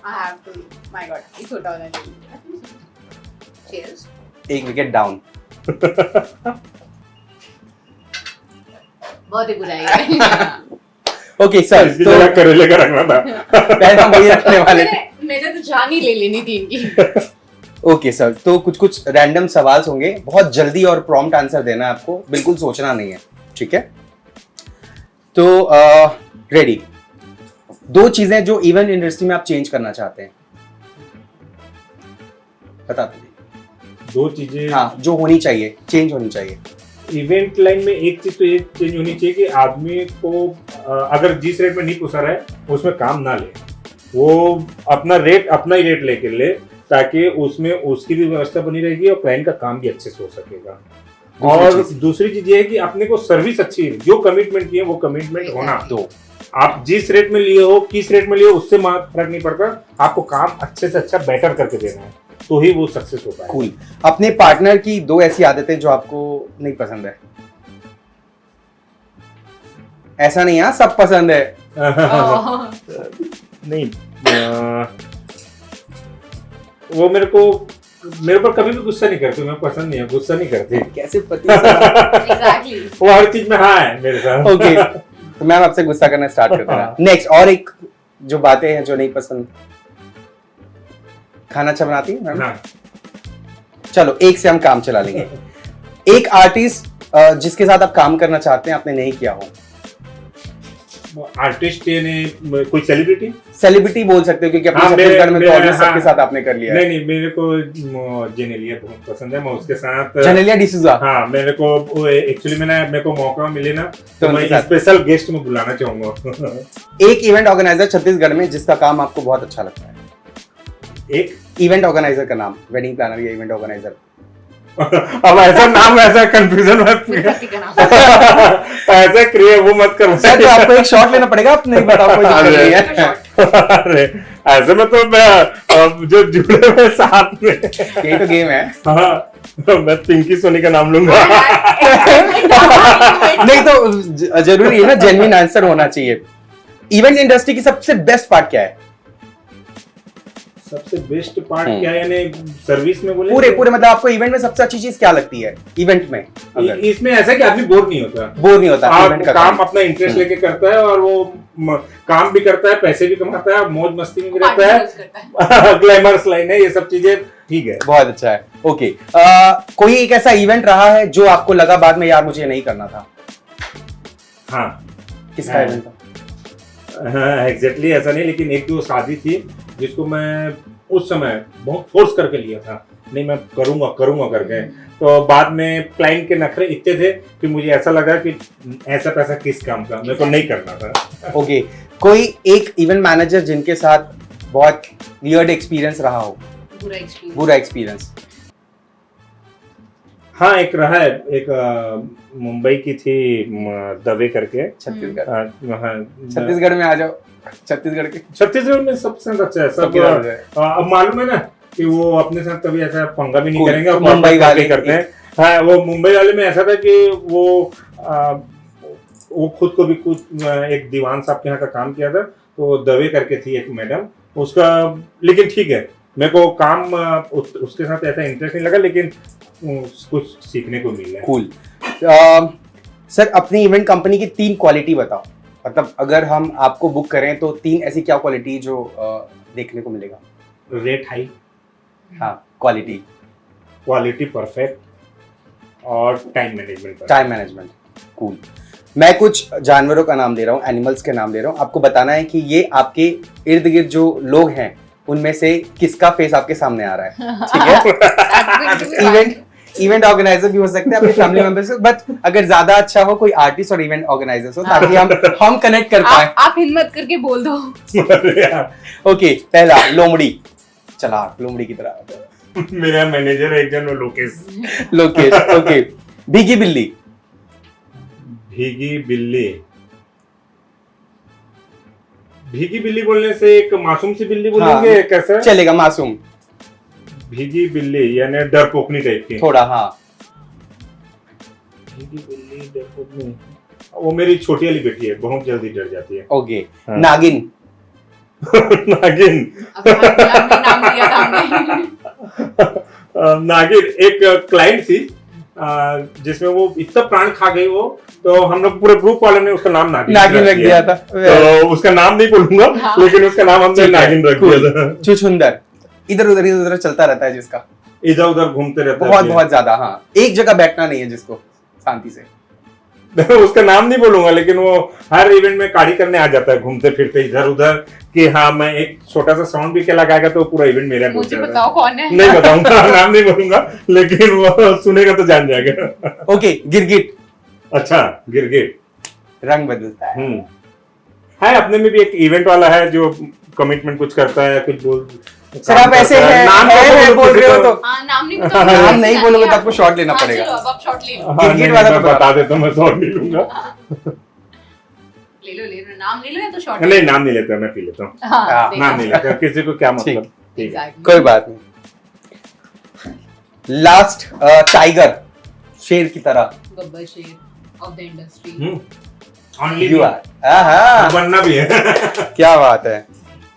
Speaker 4: I have to. My God, ये छोटा होना चाहिए। Cheers.
Speaker 3: एक विकेट डाउन।
Speaker 4: बहुत ही बुराई है।
Speaker 3: ओके सर,
Speaker 5: इसकी
Speaker 3: तो
Speaker 5: जगह करेले का रखना था।
Speaker 3: पहले हम वही रखने वाले थे।
Speaker 4: मैंने तो जान ही ले लेनी थी इनकी।
Speaker 3: ओके सर, तो कुछ कुछ रैंडम सवाल होंगे, बहुत जल्दी और प्रॉम्प्ट आंसर देना है आपको, बिल्कुल सोचना नहीं है, ठीक है? तो रेडी। दो चीजें जो इवेंट इंडस्ट्री में आप चेंज करना चाहते हैं, बता दीजिए।
Speaker 5: दो चीजें,
Speaker 3: हाँ, जो होनी चाहिए, चेंज होनी चाहिए।
Speaker 5: इवेंट लाइन में एक चीज तो ये चेंज होनी चाहिए कि आदमी को अगर जिस रेट में नहीं पोसा रहा है उसमें काम ना ले, वो अपना ही रेट लेके ले, ताकि उसमें उसकी भी व्यवस्था बनी रहेगी और क्लाइंट का काम भी अच्छे से हो सकेगा। और दूसरी चीज ये है कि अपने को सर्विस अच्छी, जो कमिटमेंट किए वो कमिटमेंट होना दो। आप जिस रेट में लिए हो, किस रेट में लिए हो, उससे फर्क नहीं पड़ता, आपको काम अच्छे से अच्छा बेटर करके देना है, तो ही वो सक्सेस हो पाएगा।
Speaker 3: कूल। अपने पार्टनर की दो ऐसी आदतें जो आपको नहीं पसंद है। ऐसा नहीं, हाँ सब पसंद है।
Speaker 5: नहीं, वो मेरे पर कभी भी गुस्सा नहीं करती, मैं पसंद नहीं है, गुस्सा नहीं करती।
Speaker 3: कैसे पति?
Speaker 4: Exactly.
Speaker 5: वो हर चीज में हाँ है मेरे साथ।
Speaker 3: ओके, तो मैम आपसे गुस्सा करना स्टार्ट करते हैं। नेक्स्ट, और एक जो बातें हैं जो नहीं पसंद। खाना अच्छा बनाती है मैम?
Speaker 5: हाँ।
Speaker 3: चलो, एक से हम काम चला लेंगे। एक आर्टिस्ट जिसके साथ आप काम करना चाहते हैं, आपने नहीं किया हो।
Speaker 5: आर्टिस्ट यानी कोई
Speaker 3: सेलिब्रिटी बोल सकते हो, क्योंकि अपने
Speaker 5: हाँ,
Speaker 3: छत्तीसगढ़ में तो
Speaker 5: मेरे-
Speaker 3: ऑब्वियस सबके
Speaker 5: हाँ।
Speaker 3: साथ आपने कर लिया है।
Speaker 5: नहीं, मेरे को जेनेलिया बहुत पसंद है, मैं उसके साथ।
Speaker 3: जेनेलिया डिसूजा।
Speaker 5: हाँ, मेरे को एक्चुअली मेरे को मौका मिले ना तो
Speaker 3: उनके
Speaker 5: मैं
Speaker 3: साथ।
Speaker 5: स्पेशल गेस्ट में बुलाना चाहूंगा।
Speaker 3: एक इवेंट ऑर्गेनाइजर छत्तीसगढ़ में जिसका काम आपको बहुत अच्छा लगता है।
Speaker 5: एक
Speaker 3: इवेंट ऑर्गेनाइजर का नाम, वेडिंग प्लानर या इवेंट ऑर्गेनाइजर।
Speaker 5: अब ऐसा नाम, ऐसा कंफ्यूजन मत
Speaker 4: पति का नाम।
Speaker 5: ऐसा क्रिएट वो मत कर।
Speaker 3: सर, तो आपको एक शॉट लेना पड़ेगा, आप नहीं बताओ, कोई दिक्कत नहीं है।
Speaker 5: अरे ऐसे में तो मैं जो जुड़े हुए साथ में,
Speaker 3: यही तो गेम है।
Speaker 5: हाँ, मैं पिंकी सोनी का नाम लूंगा।
Speaker 3: नहीं तो जरूरी है ना, जेन्युइन आंसर होना चाहिए। इवेंट इंडस्ट्री की सबसे बेस्ट पार्ट क्या है?
Speaker 5: सबसे बेस्ट पार्ट क्या है, यानी सर्विस में बोले
Speaker 3: पूरे मतलब आपको इवेंट में सबसे अच्छी चीज क्या लगती है इवेंट में? अगर
Speaker 5: इसमें ऐसा कि आदमी बोर नहीं होता,
Speaker 3: बोर नहीं होता,
Speaker 5: आप
Speaker 3: इवेंट का
Speaker 5: काम अपना इंटरेस्ट लेके करता है, और वो काम भी करता है, पैसे भी कमाता है, मौज मस्ती में भी रहता है। ग्लैमरस लाइन है, ये सब चीजें ठीक है।
Speaker 3: बहुत अच्छा है। ओके, कोई एक ऐसा इवेंट रहा है जो आपको लगा बाद में, यार मुझे नहीं करना था?
Speaker 5: हाँ,
Speaker 3: किसका इवेंट था?
Speaker 5: एग्जैक्टली ऐसा नहीं, लेकिन एक दो शादी थी जिसको मैं उस समय बहुत फोर्स करके लिया था, नहीं मैं करूंगा करके, तो बाद में क्लाइंट के नखरे इतने थे कि मुझे ऐसा लगा कि ऐसा पैसा किस काम का, मेरे को नहीं करना था।
Speaker 3: ओके, कोई एक इवेंट मैनेजर जिनके साथ बहुत वियर्ड एक्सपीरियंस रहा हो? बुरा एक्सपीरियंस?
Speaker 5: हाँ, एक रहा है, एक मुंबई की थी दवे करके,
Speaker 3: छत्तीसगढ़।
Speaker 5: हाँ,
Speaker 3: छत्तीसगढ़ में आ जाओ।
Speaker 5: छत्तीसगढ़ में सबसे अच्छा है, सब अब मालूम है ना कि वो अपने साथ कभी ऐसा पंगा भी नहीं करेंगे, और
Speaker 3: मुंबई वाले
Speaker 5: करते हैं, हाँ, वो मुंबई वाले में ऐसा था कि वो खुद को भी कुछ एक दीवान साहब के यहाँ का काम किया था, तो दवे करके थी एक मैडम उसका। लेकिन ठीक है, मेरे को काम उसके साथ ऐसा इंटरेस्ट नहीं लगा, लेकिन कुछ सीखने को मिला।
Speaker 3: कूल। सर, अपनी इवेंट कंपनी की 3 क्वालिटी बताओ। मतलब अगर हम आपको बुक करें तो 3 ऐसी क्या क्वालिटी जो देखने को मिलेगा?
Speaker 5: रेट हाई,
Speaker 3: हाँ, क्वालिटी
Speaker 5: परफेक्ट और time management.
Speaker 3: Time management. Cool. मैं कुछ जानवरों का नाम दे रहा हूँ, एनिमल्स के नाम दे रहा हूँ, आपको बताना है कि ये आपके इर्द गिर्द जो लोग हैं उनमें से किसका फेस आपके सामने आ रहा है, ठीक है? इवेंट ऑर्गेनाइजर भी हो सकते हैं, अपने फैमिली मेंबर्स, बट अगर ज्यादा अच्छा हो कोई आर्टिस्ट और इवेंट ऑर्गेनाइजर हो, ताकि हम कनेक्ट कर पाए।
Speaker 4: आप हिम्मत करके बोल दो।
Speaker 3: ओके, पहला लोमड़ी। चला लोमड़ी की तरह।
Speaker 5: मेरा मैनेजर है एक जन, वो
Speaker 3: लोकेश। ओके, भीगी बिल्ली।
Speaker 5: भीगी बिल्ली। भीगी बिल्ली बोलने से एक मासूम सी बिल्ली बोलेंगे,
Speaker 3: हाँ,
Speaker 5: कैसा
Speaker 3: चलेगा? मासूम।
Speaker 5: भीगी बिल्ली यानी डरपोकनी टाइप की
Speaker 3: थोड़ा, हाँ।
Speaker 5: भीगी बिल्ली डरपोकनी, वो मेरी छोटी वाली बेटी है, बहुत जल्दी डर जाती है।
Speaker 3: ओके,
Speaker 5: हाँ।
Speaker 3: नागिन।
Speaker 5: नागिन।
Speaker 4: नाम दिया था हमने।
Speaker 5: नागिन एक क्लाइंट थी जिसमें वो इतना प्राण खा गई वो, तो हम लोग पूरे ग्रुप वाले ने उसका नाम नागिन
Speaker 3: रख दिया था।
Speaker 5: तो उसका नाम नहीं बोलूंगा,
Speaker 4: हाँ।
Speaker 5: लेकिन उसका नाम हमने नागिन रख दिया था।
Speaker 3: चुचुंदर। इधर उधर चलता रहता है, जिसका
Speaker 5: इधर उधर घूमते रहता है,
Speaker 3: बहुत ज्यादा। हाँ, एक जगह बैठना नहीं है जिसको, शांति से।
Speaker 5: उसका नाम नहीं बोलूंगा, लेकिन वो हर इवेंट में काड़ी करने आ जाता है, घूमते फिरते इधर उधर, कि हाँ मैं एक छोटा सा साउंड भी क्या लगाएगा तो पूरा इवेंट मेरा
Speaker 4: मुझे बताओ कौन है?
Speaker 5: नहीं बताऊंगा, नाम नहीं बोलूंगा, लेकिन वो सुनेगा तो जान जाएगा।
Speaker 3: ओके, गिरगिट।
Speaker 5: अच्छा, गिरगिट
Speaker 3: रंग बदलता है।
Speaker 5: है अपने में भी एक इवेंट वाला है जो कमिटमेंट कुछ करता है, कुछ बोल।
Speaker 3: सर, आप ऐसे हैं,
Speaker 5: नाम
Speaker 3: है बोल रहे हो तो
Speaker 4: हाँ, नाम नहीं बताओ।
Speaker 3: नाम नहीं बोलोगे तो आपको शॉट लेना
Speaker 4: हाँ,
Speaker 3: पड़ेगा।
Speaker 4: चलो, अब आप शॉट ले लो।
Speaker 3: गिरगिट वाला तो
Speaker 5: बता देता हूँ, मैं शॉट नहीं लूंगा।
Speaker 4: ले लो, नाम ले लो या तो शॉट।
Speaker 5: नहीं, नाम नहीं लेता, मैं पी लेता हूँ।
Speaker 4: हाँ,
Speaker 5: नाम नहीं लेता, किसी को क्या मतलब। ठीक है,
Speaker 4: Exactly.
Speaker 3: कोई बात नहीं। लास्ट, टाइगर, शेर की तरह।
Speaker 4: गब्बर शेर of the industry.
Speaker 5: Only
Speaker 3: you
Speaker 5: me.
Speaker 3: आर।
Speaker 5: बनना भी है।
Speaker 3: क्या बात है।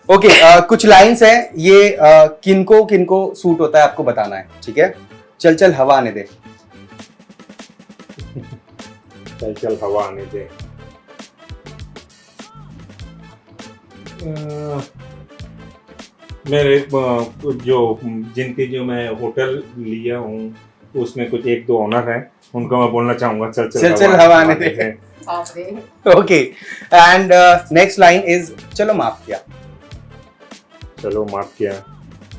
Speaker 3: ओके, कुछ लाइंस हैं, ये किनको किनको सूट होता है आपको बताना है, ठीक है? चल चल हवा आने दे।
Speaker 5: चल चल हवा आने दे। मेरे जो मैं होटल लिया हूँ उसमें कुछ 1-2 ऑनर हैं, उनको मैं बोलना चाहूंगा चल
Speaker 3: चल हवा आने दे। Okay, and next line is चलो माफ किया।
Speaker 5: चलो माफ किया।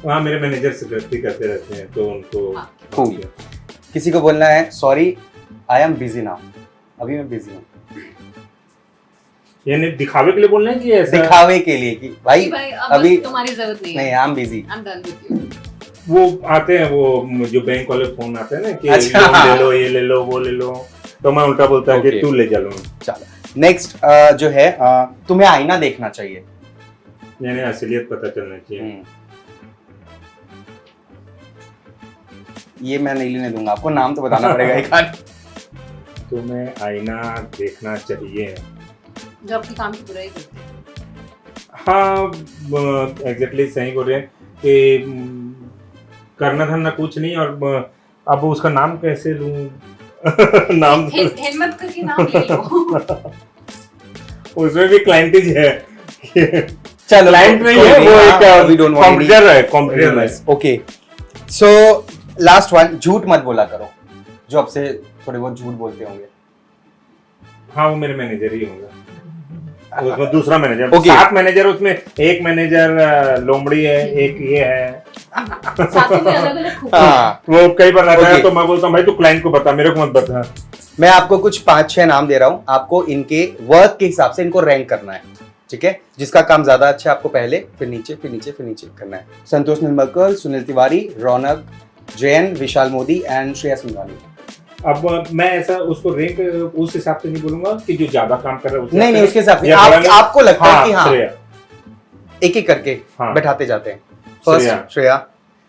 Speaker 5: हाँ, मेरे मैनेजर से गलती करते रहते हैं तो उनको
Speaker 3: Cool. किसी को बोलना है sorry, I am busy now, अभी मैं बिजी हूँ।
Speaker 5: यानी दिखावे के लिए बोलना है कि ऐसा
Speaker 3: दिखावे के लिए कि भाई अभी
Speaker 4: तुम्हारी जरूरत नहीं
Speaker 3: नहीं,
Speaker 4: है।
Speaker 3: I am busy.
Speaker 4: I'm done with you.
Speaker 5: वो आते हैं, वो जो बैंक वाले फोन आते हैं ना कि
Speaker 3: अच्छा।
Speaker 5: लोन ले लो, ये ले लो, वो ले लो, तो मैं उल्टा बोलता है कि
Speaker 3: Okay.
Speaker 5: तू ले चलो।
Speaker 3: चलो नेक्स्ट, जो है तुम्हें आईना देखना चाहिए।
Speaker 5: यानी असलियत पता चलना चाहिए।
Speaker 3: ये मैं नहीं लेने दूंगा, आपको नाम तो बताना पड़ेगा एक आध।
Speaker 5: तुम्हें आईना देखना चाहिए।
Speaker 4: जो अपने काम की बुराई करते हैं।
Speaker 5: हाँ, एग्जैक्टली सही बोल रहे हैं कि करना धरना कुछ नहीं, और अब उसका नाम कैसे लूं? नाम
Speaker 4: हिम्मत करके नाम ले लो।
Speaker 5: उसमें भी क्लाइंटेज है।
Speaker 3: चलो,
Speaker 5: क्लाइंट नहीं है, वो एक कॉम्पिटिटर है, कॉम्पिटिटर है।
Speaker 3: ओके, सो लास्ट वन, झूठ मत बोला करो। जो आपसे थोड़े बहुत झूठ बोलते होंगे।
Speaker 5: हाँ, वो मेरे मैनेजर ही होंगे। उसमें दूसरा मैनेजर,
Speaker 3: Okay.
Speaker 5: 7 मैनेजर, उसमें एक मैनेजर लोमड़ी है, एक ये है।
Speaker 4: साथ में अलग-अलग खूब।
Speaker 3: हाँ,
Speaker 5: वो कई बार आता है
Speaker 3: Okay.
Speaker 5: तो मैं बोलता हूँ भाई तू क्लाइंट को बता, मेरे को मत बता।
Speaker 3: मैं आपको कुछ 5-6 नाम दे रहा हूँ, आपको इनके वर्क के हिसाब से इनको रैंक करना है, ठीक है? जिसका काम ज्यादा अच्छा है आपको पहले, फिर नीचे, फिर नीचे, फिर नीचे करना है। संतोष निर्मलकर, सुनील तिवारी, रौनक जैन, विशाल मोदी एंड श्रेया सिंघानी।
Speaker 5: अब मैं ऐसा उसको रैंक उस हिसाब से नहीं बोलूंगा कि जो ज्यादा काम कर रहा है
Speaker 3: नहीं, उसके हिसाब से
Speaker 5: या
Speaker 3: आपको लगता है कि हाँ,
Speaker 5: श्रेया।
Speaker 3: एक एक करके
Speaker 5: हाँ।
Speaker 3: बैठाते जाते हैं। फर्स्ट
Speaker 5: श्रेया।
Speaker 3: श्रेया,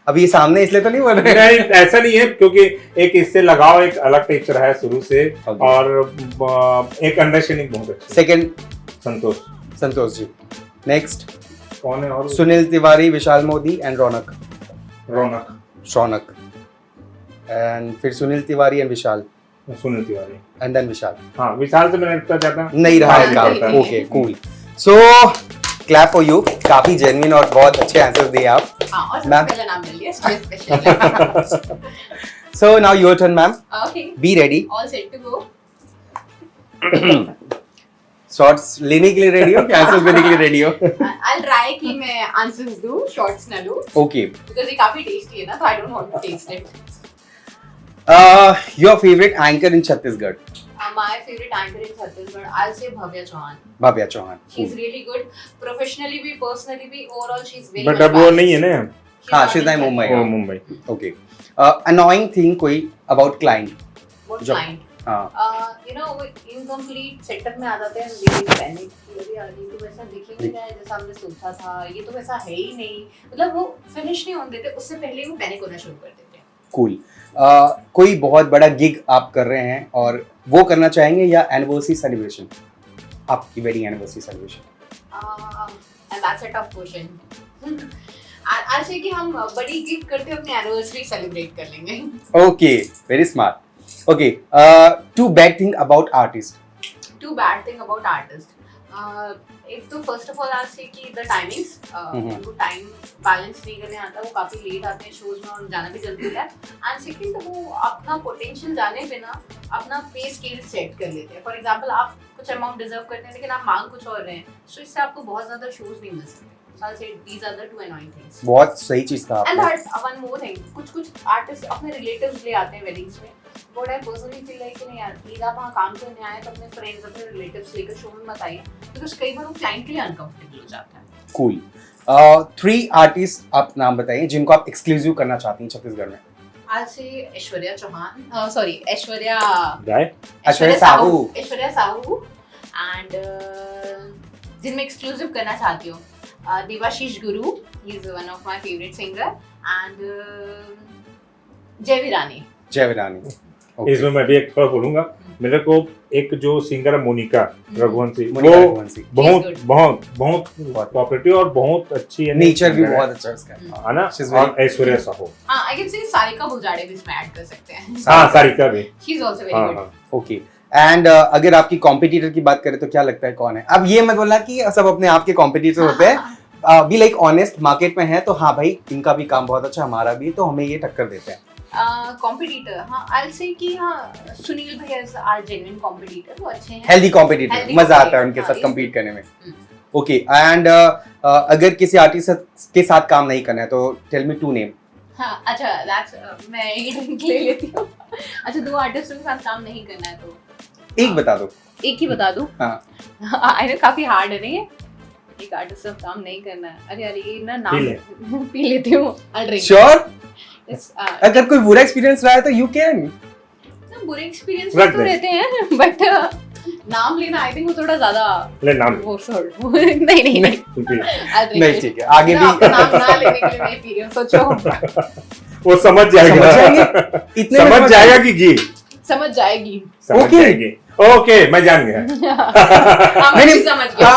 Speaker 3: अब ये सामने इसलिए तो नहीं बोल रहे?
Speaker 5: नहीं, ऐसा नहीं है, क्योंकि एक इससे लगाव एक अलग टाइप से रहा है शुरू से।
Speaker 3: Okay.
Speaker 5: और एक अंडरस्टैंडिंग बहुत अच्छी।
Speaker 3: सेकंड
Speaker 5: संतोष।
Speaker 3: संतोष जी। नेक्स्ट
Speaker 5: कौन है? और
Speaker 3: सुनील तिवारी, विशाल मोदी एंड रौनक।
Speaker 5: रौनक।
Speaker 3: एंड फिर Sunil Tiwari and Vishal
Speaker 5: Sunil Tiwari
Speaker 3: and then Vishal.
Speaker 5: हाँ, विशाल से मैंने इतना ज्यादा
Speaker 3: नहीं रहा है
Speaker 4: हाँ,
Speaker 3: काम।
Speaker 4: नहीं।
Speaker 3: Okay cool. So clap for you, काफी जेन्युइन और बहुत अच्छे आंसर्स दिए आप।
Speaker 4: हाँ, और सबसे
Speaker 3: मैम।
Speaker 4: पहले नाम ले लिया, special.
Speaker 3: So now your turn ma'am,
Speaker 4: okay,
Speaker 3: be ready.
Speaker 4: All set to go.
Speaker 3: Shots लेने के लिए रेडी हो कि आंसर्स देने के लिए रेडी हो?
Speaker 4: आई ट्राई कि मैं आंसर्स दूं, शॉर्ट्स ना लूं,
Speaker 3: ओके।
Speaker 4: बिकॉज़ ये काफी टेस्टी है ना, तो I don't want to taste it.
Speaker 3: Your favourite anchor in Chhattisgarh?
Speaker 4: My favorite anchor in Chhattisgarh, I'll say Bhavya Chauhan.
Speaker 3: Bhavya Chauhan.
Speaker 4: She's really good, professionally भी, personally भी, overall she's very
Speaker 5: but
Speaker 4: much
Speaker 5: अब वो
Speaker 4: balanced.
Speaker 5: नहीं है ना।
Speaker 3: हाँ, she's not in Mumbai.
Speaker 5: वो Mumbai.
Speaker 3: Okay. Annoying thing कोई अबाउट क्लाइंट?
Speaker 4: What
Speaker 3: जो-
Speaker 4: client?
Speaker 3: हाँ।
Speaker 4: You know, वो incomplete setup में आ जाते हैं, really panic कि अरे यार ये तो वैसा दिख ही नहीं रहा है जैसा हमने सोचा था, ये तो वैसा है ही नहीं, मतलब वो फिनिश नहीं होने देते, उससे पहले वो पैनिक होना शुरू कर देते हैं।
Speaker 3: कूल। कोई बहुत बड़ा गिग आप कर रहे हैं और वो करना चाहेंगे या एनिवर्सरी सेलिब्रेशन, आपकी wedding anniversary celebration?
Speaker 4: And that's a tough question. I'll say कि हम बड़ी गिफ्ट करते हैं, अपनी एनिवर्सरी सेलिब्रेट कर लेंगे।
Speaker 3: Okay, very smart. Okay, too bad thing about artist?
Speaker 4: Too bad thing about artists. एक तो फर्स्ट ऑफ ऑल आज से कि द टाइमिंग्स, उनको टाइम बैलेंस नहीं करने आता, वो काफी लेट आते हैं शोज में और जाना भी जल्दी होता है। एंड सेकंड, वो अपना पोटेंशियल जाने पे ना अपना पे स्केल सेट कर लेते हैं। फॉर एग्जांपल, आप कुछ अमाउंट डिजर्व करते हैं लेकिन आप मांग कुछ और रहे हैं, सो इससे आपको बहुत ज्यादा शोज नहीं मिल सकते। So I'll say these are the two annoying things.
Speaker 3: बहुत सही चीज कहा
Speaker 4: And
Speaker 3: आपने।
Speaker 4: that one more thing, कुछ आर्टिस्ट अपने रिलेटिव्स ले आते हैं वेडिंग्स में, but I personally feel like कि नहीं यार, प्लीज आप वहाँ काम करने आए तो अपने फ्रेंड्स, अपने रिलेटिव्स लेकर शो में मत आइए, बिकॉज कई बार वो क्लाइंट के लिए अनकंफर्टेबल हो जाता है।
Speaker 3: कूल। 3 आर्टिस्ट आप नाम बताइए जिनको आप एक्सक्लूसिव करना चाहती हैं छत्तीसगढ़ में।
Speaker 4: I'll say Aishwarya Chauhan, sorry Aishwarya
Speaker 3: Aishwarya Sahu.
Speaker 4: Aishwarya Sahu and जिनमें एक्सक्लूसिव करना चाहती हूँ, Devashish Guru, he is one of my favourite singer, and Jayvi Rani.
Speaker 3: Jay Rani.
Speaker 5: इसमें मैं भी एक थोड़ा बोलूंगा, मेरे को एक जो सिंगर है मोनिका रघुवंशी,
Speaker 3: मोनिका
Speaker 5: वो
Speaker 3: रघुवंशी।
Speaker 5: बहुत
Speaker 4: good.
Speaker 5: बहुत बहुत कोऑपरेटिव और बहुत अच्छी है,
Speaker 3: नेचर भी बहुत अच्छा है उसका।
Speaker 5: है ना।
Speaker 3: She's
Speaker 5: और
Speaker 3: very-
Speaker 5: ऐश्वर्या साहू,
Speaker 4: हाँ, I can say Sarika Bujade भी इसमें ऐड कर सकते हैं।
Speaker 5: हाँ सारिका भी,
Speaker 4: शी इज आल्सो वेरी
Speaker 5: हाँ
Speaker 4: गुड।
Speaker 5: हाँ।
Speaker 3: ओके। एंड अगर आपकी कॉम्पिटिटर की बात करें तो क्या लगता है कौन है? अब ये मत बोलना कि सब अपने आप के कॉम्पिटिटर होते हैं, बी लाइक ऑनेस्ट, मार्केट में है तो हाँ भाई इनका भी काम बहुत अच्छा, हमारा भी, तो हमें ये टक्कर देते हैं।
Speaker 4: कॉम्पिटिटर, हाँ, आई विल से कि हाँ, सुनील भैया इज आवर जेन्युइन कॉम्पिटिटर, वो अच्छे हैं।
Speaker 3: हेल्दी कॉम्पिटिटर,
Speaker 4: Healthy
Speaker 3: मजा आता है
Speaker 4: competitor,
Speaker 3: उनके
Speaker 4: हाँ,
Speaker 3: साथ
Speaker 4: ये-
Speaker 3: compete करने में।
Speaker 4: हम्म।
Speaker 3: ओके। एंड अगर किसी आर्टिस्ट के साथ काम नहीं करना है तो टेल मी 2 नेम।
Speaker 4: हाँ, अच्छा, दैट्स मैं एक ड्रिंक ले लेती हूँ। अच्छा, 2 आर्टिस्टों के साथ काम नहीं करना है तो
Speaker 3: एक बता दो।
Speaker 4: एक ही बता दूँ?
Speaker 3: हाँ।
Speaker 4: आई नो काफी हार्ड है नहीं है, एक आर्टिस्ट से काम नहीं करना है। अरे यार, ये ना नाम पी लेती हूँ। I drink.
Speaker 3: श्योर? अगर कोई बुरा एक्सपीरियंस रहा है तो यू कैन।
Speaker 4: बुरे एक्सपीरियंस
Speaker 5: रख
Speaker 4: तो
Speaker 5: दे।
Speaker 4: रहते हैं, बट नाम लेना आई थिंक वो थोड़ा ज्यादा
Speaker 5: ले नाम
Speaker 4: वो सॉर्ट नहीं नहीं नहीं
Speaker 5: तू पी।
Speaker 4: I'll drink
Speaker 3: नहीं
Speaker 4: it.
Speaker 3: ठीक है, आगे
Speaker 4: मैं आपका
Speaker 3: भी
Speaker 4: नाम ना लेने के लिए नहीं पी रही हूँ, सोचो।
Speaker 5: वो समझ जाएगा,
Speaker 3: समझ जाएंगे? इतने में
Speaker 5: समझ जाएगा कि घी
Speaker 4: समझ जाएगी।
Speaker 5: समझ
Speaker 3: Okay.
Speaker 5: जाएगी। ओके, मैं जान गया।
Speaker 4: हाँ, मैं
Speaker 3: नहीं,
Speaker 4: भी समझ गया।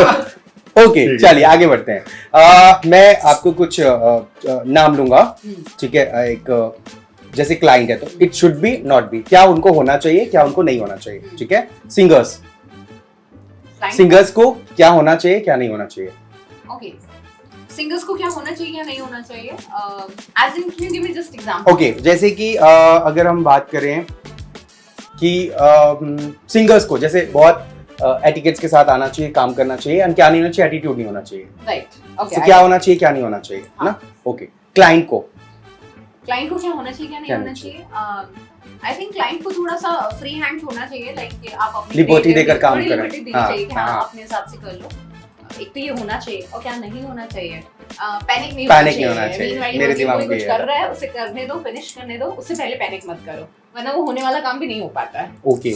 Speaker 3: ओके,
Speaker 5: ठीक है।
Speaker 3: चलिए आगे बढ़ते हैं। मैं आपको कुछ नाम लूंगा, ठीक है? एक जैसे क्लाइंट है तो it should be not be, क्या उनको होना चाहिए, क्या उनको नहीं होना चाहिए, ठीक है? सिंगर्स,
Speaker 4: Client-
Speaker 3: सिंगर्स को क्या होना चाहिए, क्या नहीं होना चाहिए?
Speaker 4: Okay. सिंगर्स को क्या होना चाहिए या नहीं होना चाहिए? As in, can you give me just example?
Speaker 3: Okay, जैसे कि अगर हम बात करें कि सिंगर्स को जैसे बहुत एटिकेट्स के साथ आना चाहिए, काम करना चाहिए, एंड क्या नहीं होना चाहिए, एटीट्यूड नहीं होना चाहिए।
Speaker 4: Right. Okay.
Speaker 3: तो क्या होना चाहिए, क्या नहीं होना चाहिए, है ना? ओके। क्लाइंट को
Speaker 4: क्लाइंट को क्या होना चाहिए, क्या नहीं
Speaker 3: क्या
Speaker 4: होना
Speaker 3: नहीं
Speaker 4: चाहिए? आई थिंक क्लाइंट को थोड़ा सा फ्री हैंड होना चाहिए, लाइक आप अपनी
Speaker 3: Liberty
Speaker 4: creativity-
Speaker 3: देकर काम
Speaker 4: थोड़ी
Speaker 3: करें।
Speaker 4: liberty देनी
Speaker 3: हाँ,
Speaker 4: चाहिए कि हाँ,
Speaker 3: हाँ।
Speaker 4: अपने हिसाब से कर लो। एक तो ये होना चाहिए, और क्या नहीं होना चाहिए, पैनिक नहीं
Speaker 3: Panic नहीं होना चाहिए।
Speaker 4: Meanwhile,
Speaker 3: मेरे
Speaker 4: कोई
Speaker 3: दिमाग में
Speaker 4: कुछ
Speaker 3: ये
Speaker 4: कर
Speaker 3: है।
Speaker 4: रहा है, उसे करने दो, फिनिश करने दो, उससे पहले पैनिक मत करो, वरना वो होने वाला काम भी नहीं हो पाता है।
Speaker 3: ओके।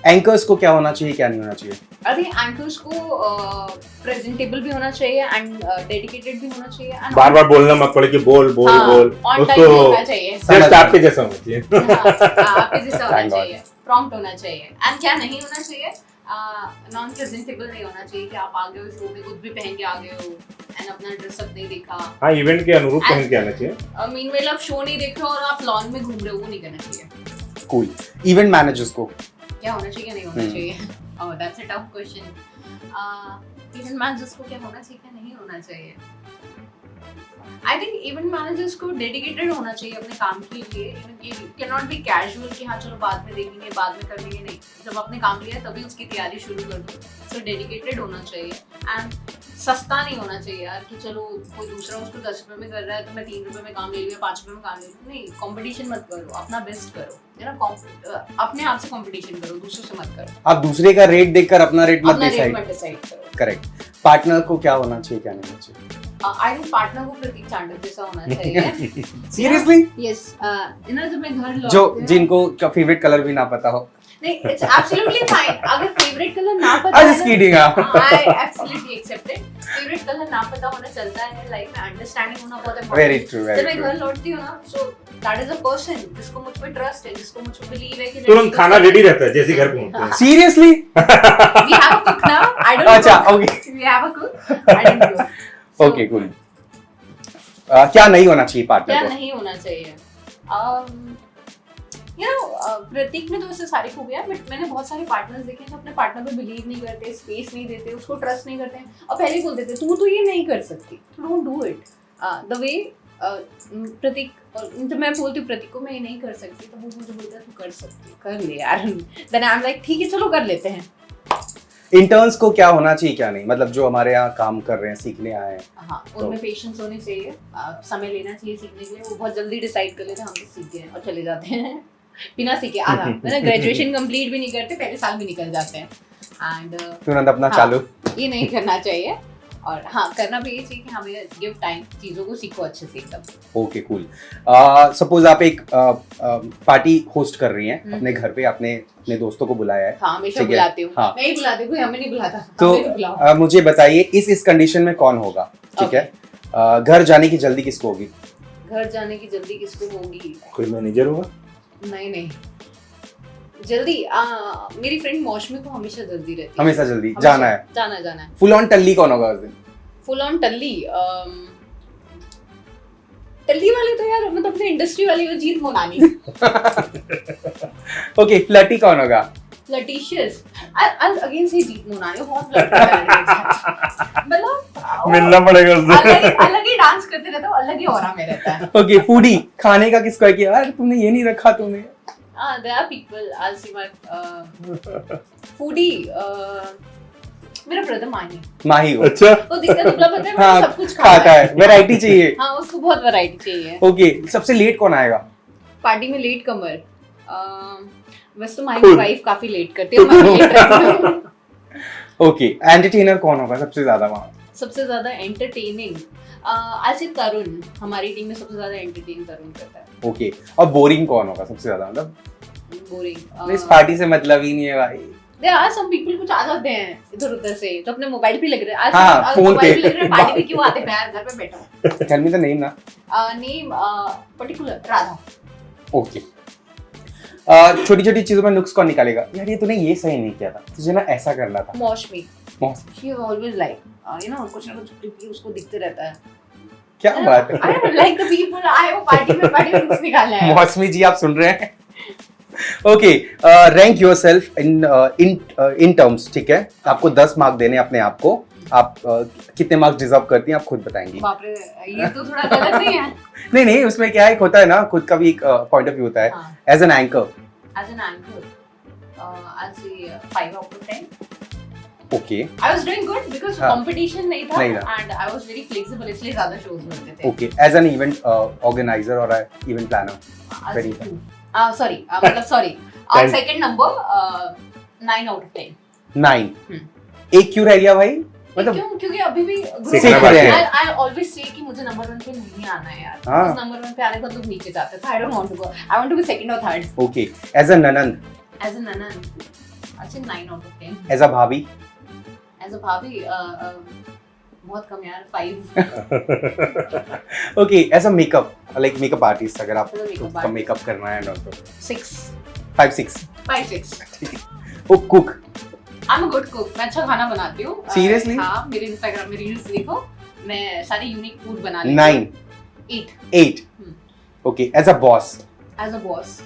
Speaker 3: एंकर्स को क्या होना चाहिए, क्या नहीं होना चाहिए?
Speaker 4: आई थिंक एंकर्स को प्रेजेंटेबल भी होना चाहिए एंड डेडिकेटेड भी होना चाहिए and
Speaker 5: बार बार बोलना मत पड़े कि बोल बोल बोल,
Speaker 4: ऑन टाइम
Speaker 5: उसको
Speaker 4: होना चाहिए।
Speaker 5: जस्ट आपके जैसा होना चाहिए।
Speaker 4: आपके जैसा होना
Speaker 3: Thank God.
Speaker 4: चाहिए, प्रॉम्प्ट होना चाहिए। एंड क्या नहीं होना चाहिए, नॉन प्रेजेंटेबल नहीं होना चाहिए कि आप आ गए हो शो में कुछ भी पहन के आ गए हो एंड अपना ड्रेसअप नहीं देखा।
Speaker 5: हाँ, इवेंट के अनुरूप पहन के आना चाहिए।
Speaker 4: मीनवेल आप शो नहीं देख रहे हो और आप लॉन में घूम रहे हो, वो नहीं करना चाहिए।
Speaker 3: कूल। इवेंट मैनेजर्स को
Speaker 4: क्या होना चाहिए क्या नहीं होना चाहिए? Oh that's a tough question. Event managers को क्या होना चाहिए क्या नहीं होना चाहिए? आई थिंक इवेंट मैनेजर्स को डेडिकेटेड होना चाहिए अपने काम के लिए। ये कैन नॉट बी कैजुअल कि हाँ चलो बाद में देखेंगे बाद में कर लेंगे, नहीं। जब आपने काम लिया तभी उसकी तैयारी शुरू कर दो। सो डेडिकेटेड होना चाहिए एंड सस्ता नहीं होना चाहिए यार कि चलो कोई दूसरा उसको 10 रुपये में कर रहा है तो मैं 3 रुपये में काम ले लूँ, 5 रुपये में काम ले लूँ। नहीं, कंपटीशन मत करो, अपना बेस्ट करो, है ना। अपने आप से कंपटीशन करो, दूसरों से मत करो।
Speaker 3: आप दूसरे का रेट देखकर अपना रेट मत
Speaker 4: अपना रेट
Speaker 3: डिसाइड।
Speaker 4: मत डिसाइड करो।
Speaker 3: करेक्ट। पार्टनर को क्या होना चाहिए, क्या नहीं होना चाहिए?
Speaker 4: आई थिंक पार्टनर को प्रतीक चांडक जैसा होना चाहिए।
Speaker 3: सीरियसली?
Speaker 4: यस, ना जब मैं घर
Speaker 3: जो
Speaker 4: लौटती हूँ-
Speaker 3: जिनको फेवरेट कलर भी ना पता हो।
Speaker 4: नहीं, इट्स एब्सोल्युटली फाइन। अगर फेवरेट कलर ना पता
Speaker 3: I'm
Speaker 4: है
Speaker 3: just kidding, हाँ।
Speaker 4: I absolutely accept it. Favourite colour ना पता होना चलता है लाइफ में, अंडरस्टैंडिंग होना बहुत इम्पोर्टेंट
Speaker 3: Very
Speaker 4: है।
Speaker 3: true,
Speaker 4: जब
Speaker 3: very
Speaker 4: मैं
Speaker 3: true.
Speaker 4: घर लौटती हूँ ना, so that is a person जिसको मुझ पे ट्रस्ट है, जिसको मुझ पे बिलीव है कि
Speaker 5: तुरंत खाना रेडी रहता है जैसे ही घर पहुंचते हैं।
Speaker 3: Seriously?
Speaker 4: We have a cook now, I don't
Speaker 3: अच्छा, okay.
Speaker 4: We have a cook, I don't know.
Speaker 3: Okay, cool. क्या नहीं होना चाहिए
Speaker 4: क्या
Speaker 3: पार्टनर को?
Speaker 4: नहीं होना चाहिए? यू नो प्रतीक में तो ऐसे सारी खूबियां हैं, बट मैंने बहुत सारे पार्टनर्स देखे हैं जो अपने पार्टनर पे बिलीव नहीं करते, स्पेस नहीं देते, उसको ट्रस्ट नहीं करते हैं और पहले ही बोल देते तू तो ये नहीं कर सकती, don't do it. The way Prateek, जब मैं बोलती हूँ प्रतीक को मैं ये नहीं कर सकती तो वो मुझे बोलता है तू कर सकती, कर ले यार। देन आई एम लाइक ठीक है चलो कर लेते हैं।
Speaker 3: इंटर्न्स को क्या होना चाहिए, क्या नहीं? मतलब जो हमारे यहाँ काम कर रहे हैं, सीखने आए हैं।
Speaker 4: हाँ, उनमें पेशेंस होनी चाहिए, समय लेना चाहिए सीखने के लिए। वो बहुत जल्दी डिसाइड कर लेते हैं हम तो सीख गए और चले जाते हैं बिना सीखे। आधा मतलब ग्रेजुएशन कंप्लीट भी नहीं करते, पहले साल भी निकल जाते हैं एंड
Speaker 3: तुरंत अपना
Speaker 4: हाँ,
Speaker 3: चालू।
Speaker 4: ये नहीं करना चाहिए। और हाँ, करना भी ये चाहिए कि हमें गिव टाइम, चीज़ों को सीखो अच्छे से एकदम।
Speaker 3: Okay, cool. सपोज आप एक पार्टी होस्ट कर रही हैं अपने घर पे, आपने अपने दोस्तों को बुलाया है।
Speaker 4: हाँ, हमेशा
Speaker 3: ठीक है,
Speaker 4: बुलाती हूँ।
Speaker 3: हाँ।
Speaker 4: मैं ही बुलाती हूँ, कोई हमें नहीं बुलाता।
Speaker 3: तो
Speaker 4: हमें भी बुलाओ।
Speaker 3: मुझे बताइए इस कंडीशन में कौन होगा? ठीक
Speaker 4: Okay.
Speaker 3: है। घर जाने की जल्दी किसको होगी?
Speaker 4: घर जाने की जल्दी किसको होगी?
Speaker 5: कोई मैनेजर होगा?
Speaker 4: नहीं जल्दी मेरी फ्रेंड मौसमी को हमेशा जल्दी रहती है।
Speaker 3: हमेशा जल्दी जाना है।
Speaker 4: जाना है।
Speaker 3: फुल ऑन टल्ली कौन होगा उस दिन?
Speaker 4: फुल ऑन टल्ली टल्ली वाले तो यार मतलब अपने इंडस्ट्री वाले को जीत मोनानी।
Speaker 3: ओके, फ्लर्टी कौन होगा?
Speaker 4: फ्लर्टिशियस आई अगेन से जीत मोनानी, वो बहुत फ्लर्टी है। मतलब
Speaker 5: मिलना पड़ेगा उससे।
Speaker 4: अलग ही डांस करते रहता है, अलग ही ऑरा में रहता है।
Speaker 3: ओके, फूडी खाने का किसको है कि यार तुमने ये नहीं रखा तुमने?
Speaker 4: there are people, I'll see my foodie, मेरा ब्रदर माही
Speaker 3: हो।
Speaker 5: अच्छा,
Speaker 4: वो दिखता दुबला पतला है,
Speaker 3: हाँ,
Speaker 4: सब कुछ
Speaker 3: खाता है, वैरायटी चाहिए।
Speaker 4: हाँ, उसको बहुत वैरायटी चाहिए।
Speaker 3: ओके, सबसे लेट कौन आएगा
Speaker 4: पार्टी में लेट कमर? वैसे तो माही की वाइफ काफी लेट करती है, मैं भी लेट रहती हूँ।
Speaker 3: ओके, एंटरटेनर कौन होगा सबसे ज्यादा वहाँ?
Speaker 4: सबसे ज्यादा एंटरटेनिंग आई से तरुण, हमारी टीम में सबसे ज्यादा एंटरटेन तरुण करता है।
Speaker 3: ओके, और बोरिंग कौन होगा सबसे ज्यादा? मतलब
Speaker 4: बोरिंग
Speaker 3: इस पार्टी से मतलब ही नहीं है भाई।
Speaker 4: there are some people कुछ आ जाते हैं इधर उधर से तो अपने मोबाइल पे लग रहे हैं। आज
Speaker 3: हाँ, फोन पे।
Speaker 4: मोबाइल पे लग रहे हैं, पार्टी में क्यों आते हैं यार, घर पे बैठो।
Speaker 3: टेल मी द नेम ना।
Speaker 4: Name particular Radha.
Speaker 3: ओके, छोटी छोटी चीजों में नुक्स कौन निकालेगा? यार ये तूने ये सही नहीं किया था, तुझे ना ऐसा करना था।
Speaker 4: मौसमी,
Speaker 3: मौसमी।
Speaker 4: she is always like you know कुछ ना कुछ टिप्पी उसको दिखते रहता है।
Speaker 3: क्या बात है?
Speaker 4: I don't like the people, आए वो पार्टी में नुक्स निकालने आए।
Speaker 3: मौसमी जी आप सुन रहे हैं? Okay, rank yourself in terms, ठीक है? आपको 10 मार्क देने अपने आप को। आप कितने मार्क्स डिजर्व करती हैं आप खुद बताएंगी।
Speaker 4: बाप रे, ये तो थोड़ा गलत नहीं है।
Speaker 3: नहीं, उसमें क्या है, होता है ना, खुद का भी एक पॉइंट ऑफ व्यू होता है।
Speaker 4: हाँ।
Speaker 3: As an anchor,
Speaker 4: As an anchor, I'll say 5 out of 10.
Speaker 3: Okay
Speaker 4: I was doing good because
Speaker 3: हाँ।
Speaker 4: competition नहीं था
Speaker 3: नहीं था।
Speaker 4: and I was very flexible, इसलिए ज़्यादा shows बनते थे।
Speaker 3: Okay, as an event organiser और event planner,
Speaker 4: I'll
Speaker 3: very
Speaker 4: say 2. Sorry, मतलब sorry.
Speaker 5: Ten.
Speaker 4: Second number 9 out of 10.
Speaker 3: 9।
Speaker 4: हम्म।
Speaker 3: एक क्यों रह गया भाई? मतलब
Speaker 4: क्यों? क्योंकि अभी भी
Speaker 5: सीखना बाकी है।
Speaker 4: I always say कि मुझे नंबर 1 पे नहीं आना है यार।
Speaker 3: हाँ।
Speaker 4: उस नंबर 1 पे आने का लोग नीचे जाते थे। I don't want to go. I want to be second or third.
Speaker 3: Okay, as a ननंद,
Speaker 4: As a nanan, अच्छे 9 आउट ऑफ 10।
Speaker 3: एज अ भाभी?
Speaker 4: एज अ भाभी बहुत कम यार, 5।
Speaker 3: Okay, as a makeup, like makeup artist, अगर आप
Speaker 4: As a makeup
Speaker 3: का मेकअप करना है तो
Speaker 4: 6
Speaker 3: 5-6।
Speaker 4: 5-6।
Speaker 3: Oh cook?
Speaker 4: I am a good cook, मैं अच्छा खाना बनाती हूँ।
Speaker 3: Seriously?
Speaker 4: हाँ, मेरे इंस्टाग्राम में रील्स देखो, मैं सारे यूनिक फूड बना लेती
Speaker 3: 9 8 okay, as a boss?
Speaker 4: As a boss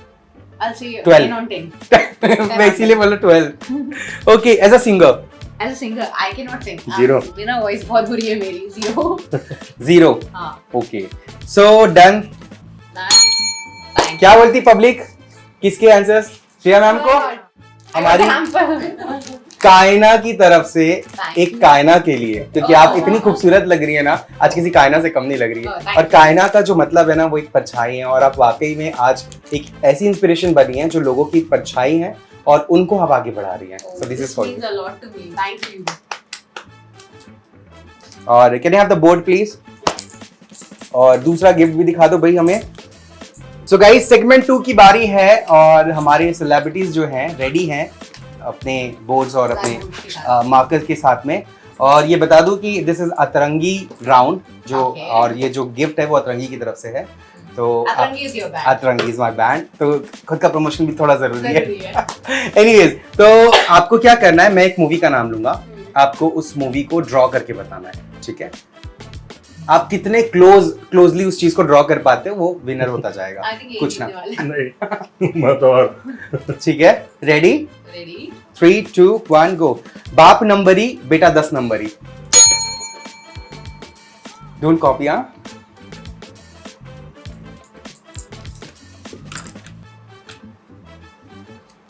Speaker 4: I say
Speaker 3: 12
Speaker 4: 10 on 10।
Speaker 3: मैं इसीलिए बोला 12। Okay, as a singer?
Speaker 4: As a singer I can not sing.
Speaker 3: 0।
Speaker 4: मेरा वॉइस बहुत बुरी है मेरी, 0।
Speaker 3: 0।
Speaker 4: हाँ,
Speaker 3: ओके, सो डन। क्या बोलती पब्लिक, किसके आंसर्स? श्रेया मैम को? हमारी कायना की तरफ से एक कायना के लिए, क्योंकि आप इतनी खूबसूरत लग रही है ना, आज किसी कायना से कम नहीं लग रही है। और कायना का जो मतलब है ना, वो एक परछाई है, और आप वाकई में आज एक ऐसी इंस्पिरेशन बनी है जो लोगों की परछाई है और उनको आप आगे बढ़ा रही हैं। So this is for you.
Speaker 4: a lot to me. Thank you.
Speaker 3: और can I have the board please? और दूसरा गिफ्ट भी दिखा दो भाई हमें। सो गाइस, सेगमेंट 2 की बारी है और हमारे सेलिब्रिटीज जो हैं रेडी हैं अपने बोर्ड्स और अपने मार्कर्स के साथ में। और ये बता दूं कि दिस इज अतरंगी राउंड, जो
Speaker 4: Okay.
Speaker 3: और ये जो गिफ्ट है वो अतरंगी की तरफ से है। तो
Speaker 4: Atrangi is your band.
Speaker 3: अतरंगी इज माय बैंड, तो खुद का प्रमोशन भी थोड़ा जरूरी है।
Speaker 4: जरूरी है।
Speaker 3: एनीवेज, तो आपको क्या करना है, मैं एक मूवी का नाम लूंगा, आपको उस मूवी को ड्रॉ करके बताना है, ठीक है? आप कितने क्लोजली उस चीज को ड्रॉ कर पाते हो वो विनर होता जाएगा।
Speaker 4: I think यही
Speaker 3: कुछ ना,
Speaker 4: जीतने वाला है।
Speaker 5: नहीं मत और
Speaker 3: ठीक है? रेडी?
Speaker 4: Ready?
Speaker 3: 3 2 1 गो। बाप नंबरी, बेटा 10 नंबरी। Don't copy. हाँ,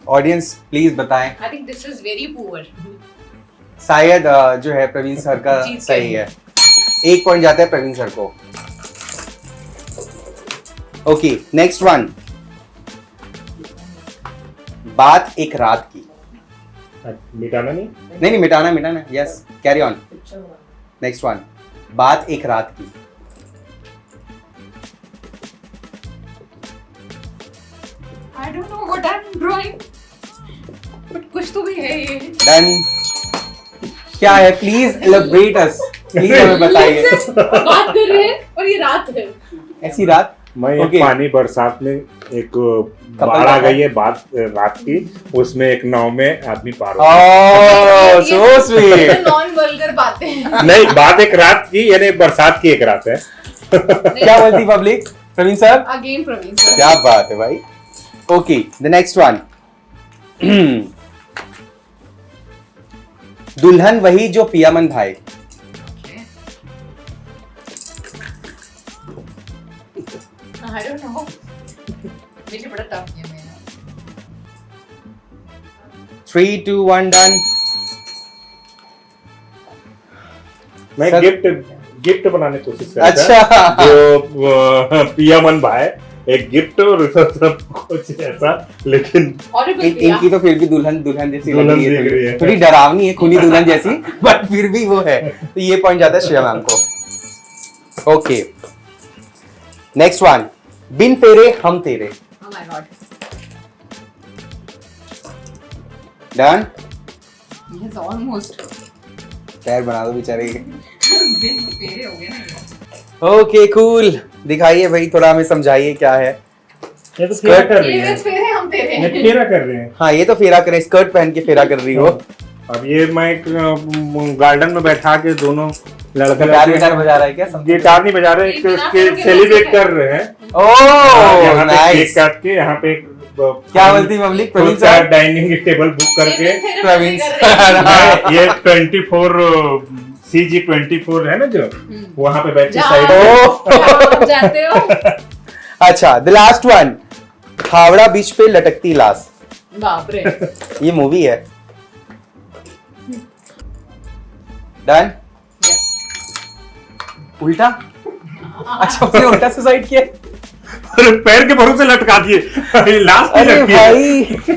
Speaker 3: ऑडियंस प्लीज बताएं।
Speaker 4: I think this is very poor.
Speaker 3: शायद जो है प्रवीण सर का
Speaker 4: जीत
Speaker 3: सही
Speaker 4: गए।
Speaker 3: है, 1 पॉइंट जाता है प्रवीण सर को। Okay, next one. बात एक रात की।
Speaker 5: मिटाना नहीं।
Speaker 3: नहीं, मिटाना, yes, carry on. Next one, बात एक रात की।
Speaker 4: I don't know what I'm drawing. But कुछ तो भी है ये।
Speaker 3: डन। क्या है, प्लीज एलैबोरेट अस, प्लीज हमें बताइए।
Speaker 4: बात कर रहे हैं और ये रात है।
Speaker 3: ऐसी रात?
Speaker 5: मैं एक
Speaker 3: Okay.
Speaker 5: पानी बरसात में एक बाढ़ आ गई है, बात रात की, उसमें एक नाव में आदमी पार हो गया।
Speaker 3: ओह, सो स्वीट।
Speaker 4: नॉन वल्गर बातें।
Speaker 5: नहीं, बात एक रात की, यानी बरसात की एक रात है।
Speaker 3: क्या बोलती public? Praveen sir?
Speaker 4: Again Praveen sir.
Speaker 3: क्या बात है भाई। Okay, the next one. दुल्हन वही जो पियामन भाई।
Speaker 4: I don't know. मेरे लिए बड़ा टफ गेम है।
Speaker 3: 3 2 1 डन।
Speaker 5: मैं
Speaker 3: सर-
Speaker 5: गिफ्ट बनाने की कोशिश कर रहा
Speaker 3: अच्छा।
Speaker 5: था, जो पियामन भाई, एक गिफ्ट और सब कुछ ऐसा, लेकिन
Speaker 4: Horrible
Speaker 3: इनकी तो फिर भी दुल्हन जैसी लग
Speaker 5: दुल्हन
Speaker 3: रही
Speaker 5: दिख रही
Speaker 3: है,
Speaker 5: है।
Speaker 3: थोड़ी डरावनी है, खूनी दुल्हन जैसी, बट फिर भी वो है, तो ये पॉइंट जाता है श्रेया मैम को। Okay, next one. Bin Phere Hum Tere.
Speaker 4: Oh my god.
Speaker 3: Done.
Speaker 4: Yes, almost.
Speaker 3: पैर बना दो बेचारे के।
Speaker 4: बिन फेरे हो गए ना ये।
Speaker 3: Okay, cool. दिखाइए भाई, थोड़ा हमें समझाइए क्या है।
Speaker 5: ये तो फेरा कर रही
Speaker 4: ये
Speaker 5: है।
Speaker 4: बस फेरे हम तेरे
Speaker 5: ये
Speaker 4: हैं।
Speaker 5: फेरा कर रहे हैं।
Speaker 3: हाँ, ये तो फेरा करे, स्कर्ट पहन के फेरा कर रही हो।
Speaker 5: अब ये मैं एक गार्डन में बैठा के दोनों लड़का
Speaker 3: गिटार विटार बजा रहा है क्या?
Speaker 5: गिटार नहीं बजा रहे, एक सेलिब्रेट कर रहे हैं।
Speaker 3: ओह,
Speaker 5: यहाँ पे केक
Speaker 3: नाइस।
Speaker 5: काट के, यहाँ पे एक
Speaker 3: क्या बोलती पब्लिक? प्रवीण
Speaker 5: खुद का
Speaker 3: सर?
Speaker 5: डाइनिंग टेबल बुक करके,
Speaker 4: ये फेरे
Speaker 3: प्रवीण
Speaker 4: कर रहे हैं।
Speaker 3: सर।
Speaker 5: ये 24 CG24 है ना, जो वहां पे बैठ के
Speaker 4: जहाँ-
Speaker 5: साइड
Speaker 4: आप जाते हो।
Speaker 3: अच्छा, द लास्ट वन। हावड़ा बीच पे लटकती लाश।
Speaker 4: बाप रे।
Speaker 3: ये मूवी है। डन।
Speaker 4: Yes.
Speaker 3: उल्टा? अच्छा, उसने उल्टा सुसाइड किया।
Speaker 5: पैर के भरोसे लटका दिए, लास्ट में
Speaker 3: अरे
Speaker 5: लटकी है।
Speaker 3: भाई,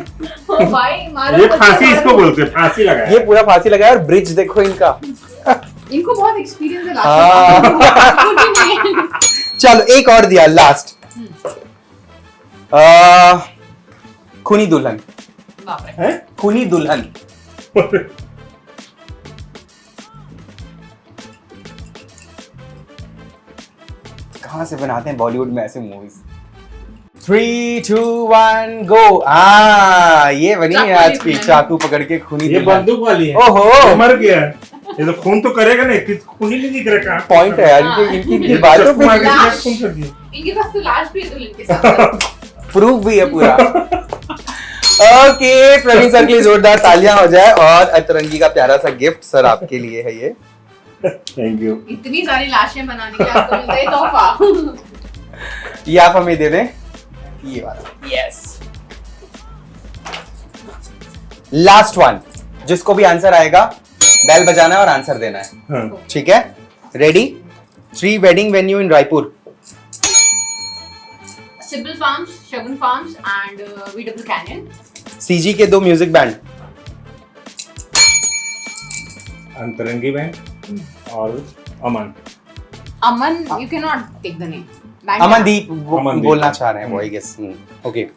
Speaker 4: ओ भाई, मारो
Speaker 5: ये
Speaker 4: बच्चे,
Speaker 5: फांसी
Speaker 4: मारो।
Speaker 5: इसको बोलते हैं, फांसी लगाया।
Speaker 3: ये पूरा फांसी लगाया, और ब्रिज देखो इनका।
Speaker 4: इनको बहुत एक्सपीरियंस है
Speaker 3: हाँ।
Speaker 4: लास्ट।
Speaker 3: चलो, एक और दिया, लास्ट। खूनी दुल्हन।
Speaker 4: बाप रे।
Speaker 5: हैं?
Speaker 3: खूनी दुल्हन। कहाँ से बनाते हैं बॉलीवुड में ऐसे मूवीज? 3, 2, 1 गो। ये बनी है आज की, चाकू पकड़ के खूनी
Speaker 5: ये
Speaker 3: दुल्हन।
Speaker 5: बंदूक वाली है।
Speaker 3: ओहो।
Speaker 5: ये मर गया है। ये तो खून तो करेगा नहीं, कि खून ही नहीं दिख रहा।
Speaker 3: पॉइंट है यार,
Speaker 4: हाँ।
Speaker 3: इनकी बातों पे
Speaker 4: लाश।
Speaker 5: खून कर दिया।
Speaker 4: इनके पास तो लाश भी है दुल्हन के साथ।
Speaker 3: प्रूफ भी है पूरा। ओके, प्रवीण सर के लिए जोरदार तालियां हो जाए। और अतरंगी का प्यारा सा गिफ्ट सर आपके लिए है ये।
Speaker 5: Thank you.
Speaker 4: इतनी सारी लाशें बनाने के आपको मिलता है तोहफा।
Speaker 3: ये आप हमें दे दें, ये वाला। यस, लास्ट वन, जिसको भी आंसर आएगा बेल बजाना है और आंसर देना है।
Speaker 5: हाँ।
Speaker 3: ठीक है, ready? 3 wedding venue in Raipur.
Speaker 4: Simple farms, Shagun farms and VW canyon.
Speaker 3: CG के 2 म्यूजिक बैंड।
Speaker 5: अंतरंगी बैंड और अमन।
Speaker 4: अमन, you cannot take the name.
Speaker 3: Amandeep
Speaker 5: Amandeep.
Speaker 3: बोलना चाह रहे हैं वो, आई गेस। ओके,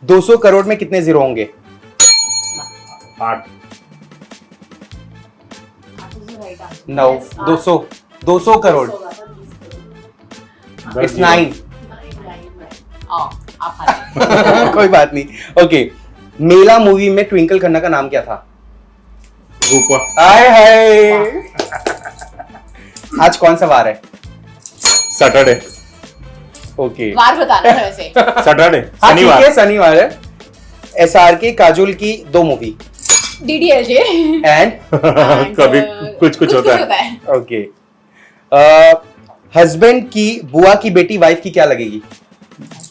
Speaker 3: 200 करोड़ में कितने जीरो होंगे?
Speaker 5: 8।
Speaker 3: 9, 200 करोड़। इट्स 9।
Speaker 4: आप हारे।
Speaker 3: कोई बात नहीं। ओके, मेला मूवी में ट्विंकल खन्ना का नाम क्या था?
Speaker 5: रूपा।
Speaker 3: हाय हाय। आज कौन सा वार है?
Speaker 5: सैटरडे।
Speaker 3: ओके,
Speaker 4: वार बताना है वैसे।
Speaker 5: सैटरडे,
Speaker 3: हाँ ठीक
Speaker 5: शनिवार।
Speaker 3: है, शनिवार है। SRK काजोल की 2 मूवी
Speaker 4: DDLJ।
Speaker 3: एंड
Speaker 5: कभी कुछ होता है।
Speaker 3: ओके, हस्बैंड की बुआ की बेटी वाइफ की क्या लगेगी?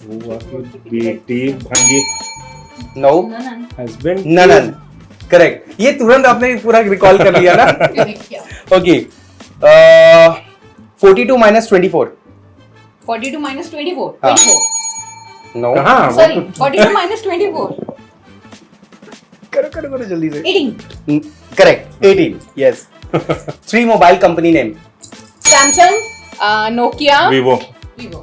Speaker 5: बुआ की बेटी भांजी।
Speaker 3: नो,
Speaker 5: हस्बैंड
Speaker 3: ननन। करेक्ट। ये तुरंत आपने पूरा रिकॉल कर लिया ना। ओके, 42 - 24।
Speaker 4: 42 - 24।
Speaker 3: हाँ।
Speaker 4: 24।
Speaker 3: नो,
Speaker 5: कहाँ?
Speaker 4: Sorry, 42 - 24।
Speaker 3: करो जल्दी से।
Speaker 4: 18।
Speaker 3: Correct, 18। Yes. 3 mobile company name.
Speaker 4: Samsung, Nokia,
Speaker 5: Vivo.
Speaker 4: Vivo।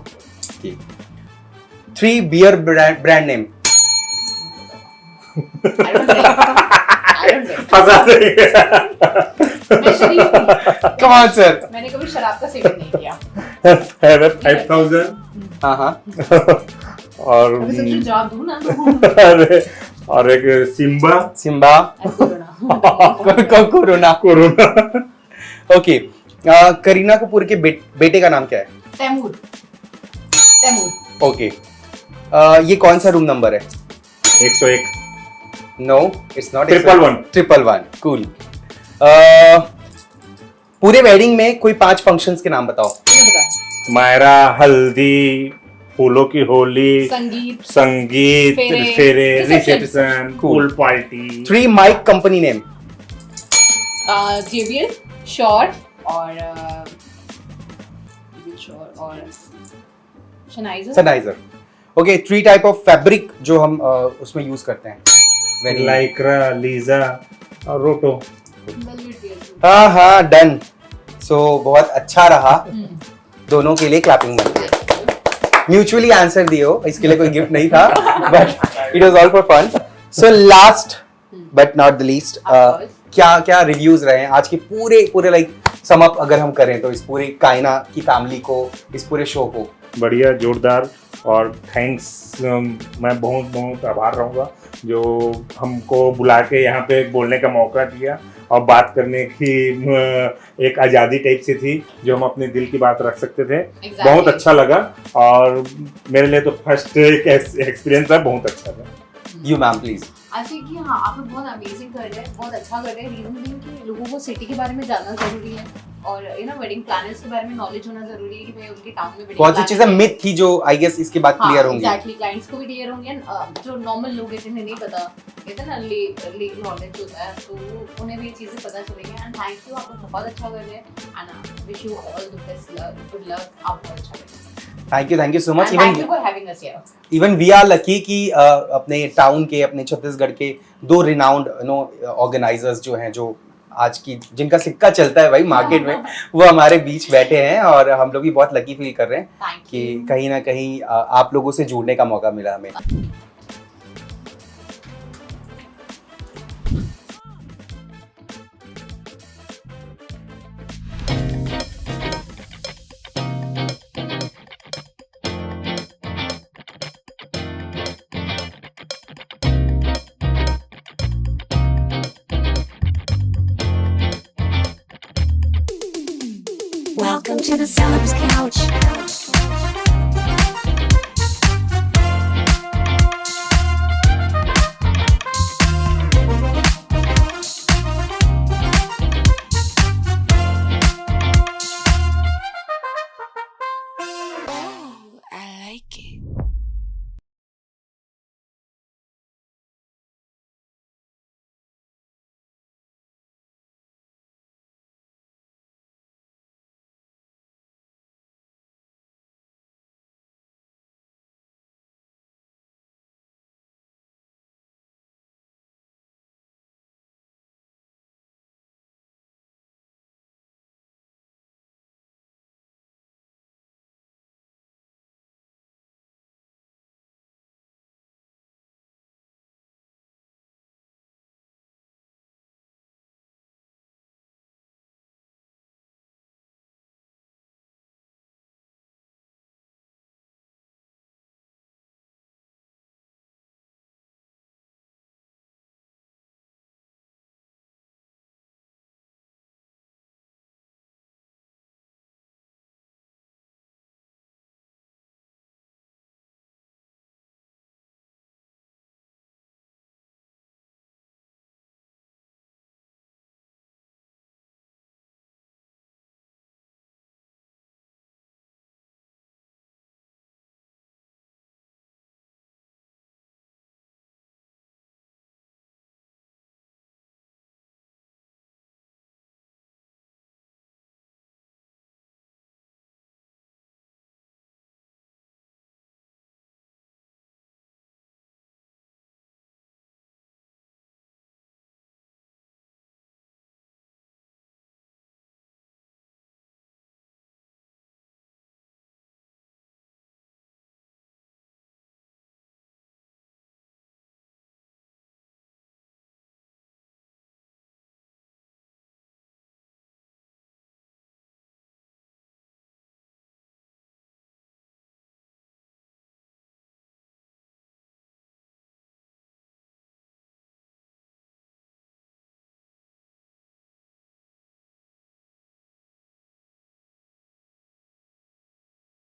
Speaker 3: 3 beer brand name.
Speaker 4: I don't drink. I don't drink.
Speaker 5: फंसा देंगे।
Speaker 4: मैं शरीफ हूँ।
Speaker 3: Come on sir.
Speaker 4: मैंने कभी शराब का सेवन नहीं किया।
Speaker 5: 5000।
Speaker 3: हाँ हाँ।
Speaker 5: और
Speaker 4: अभी सोचो जवाब दूँ ना तो।
Speaker 5: अरे, और एक
Speaker 3: Simba. Corona.
Speaker 5: Corona.
Speaker 3: Okay, Kareena Kapoor के बेटे का नाम क्या है?
Speaker 4: तैमूर।
Speaker 3: ओके, ये कौन सा रूम नंबर है?
Speaker 5: 101।
Speaker 3: No, it's not.
Speaker 5: 111।
Speaker 3: 111। कूल। पूरे वेडिंग में कोई 5 फंक्शंस के नाम बताओ।
Speaker 5: मायरा, हल्दी, फूलों की होली, संगीत, फेरे, reception, pool party.
Speaker 3: 3 mike company name.
Speaker 4: JBL, Shure और
Speaker 3: Sennheiser। Okay, 3 type of fabric जो हम उसमें यूज करते हैं वेडिंग।
Speaker 5: लाइक्रा, लीजा और रोटो।
Speaker 3: हाँ हाँ, डन। सो बहुत अच्छा रहा, दोनों के लिए क्लैपिंग बनती है। म्यूचुअली आंसर दिए हो, इसके लिए कोई गिफ्ट नहीं था, but it was all for fun. So last but not the least, क्या क्या रिव्यूज रहे हैं आज के पूरे लाइक सम अप अगर हम करें तो इस पूरी कायना की फैमिली को, इस पूरे शो को?
Speaker 5: बढ़िया, जोरदार। और थैंक्स, मैं बहुत बहुत आभार रहूँगा जो हमको बुला के यहाँ पे बोलने का मौका दिया और बात करने की एक आज़ादी टाइप से थी जो हम अपने दिल की बात रख सकते थे। बहुत अच्छा लगा और मेरे लिए तो फर्स्ट एक्सपीरियंस है, बहुत अच्छा था।
Speaker 3: You ma'am please.
Speaker 4: ऐसे कि हाँ, आप लोग बहुत अमेजिंग कर रहे हैं, बहुत अच्छा कर रहे हैं। रीजन बीइंग कि लोगों को सिटी के बारे में जानना जरूरी है और वेडिंग प्लानर्स के बारे में नॉलेज होना जरूरी है कि भाई उनके टाउन में
Speaker 3: बहुत सी चीजें मिथ थी जो आई गेस इसके बाद क्लियर होंगी।
Speaker 4: एग्जैक्टली, क्लाइंट्स को भी क्लियर होंगे। जो नॉर्मल लोग हैं जिन्हें नहीं पता, कहते हैं ना लीगल नॉलेज होता है, तो उन्हें भी ये चीजें पता चलेंगी। एंड थैंक यू, आप लोग बहुत अच्छा कर रहे हैं and wish you all the best luck, good luck, आप बहुत अच्छा कर रहे हैं।
Speaker 3: Thank you so much.
Speaker 4: Thank you for having us here.
Speaker 3: Even we are lucky कि अपने टाउन के, अपने छत्तीसगढ़ के 2 रिनाउंड ऑर्गेनाइजर्स जो हैं, जो आज की जिनका सिक्का चलता है भाई मार्केट में, वो हमारे बीच बैठे हैं और हम लोग भी बहुत लकी फील कर रहे हैं कि कहीं ना कहीं आप लोगों से जुड़ने का मौका मिला हमें।
Speaker 1: Welcome to the Celebs Couch.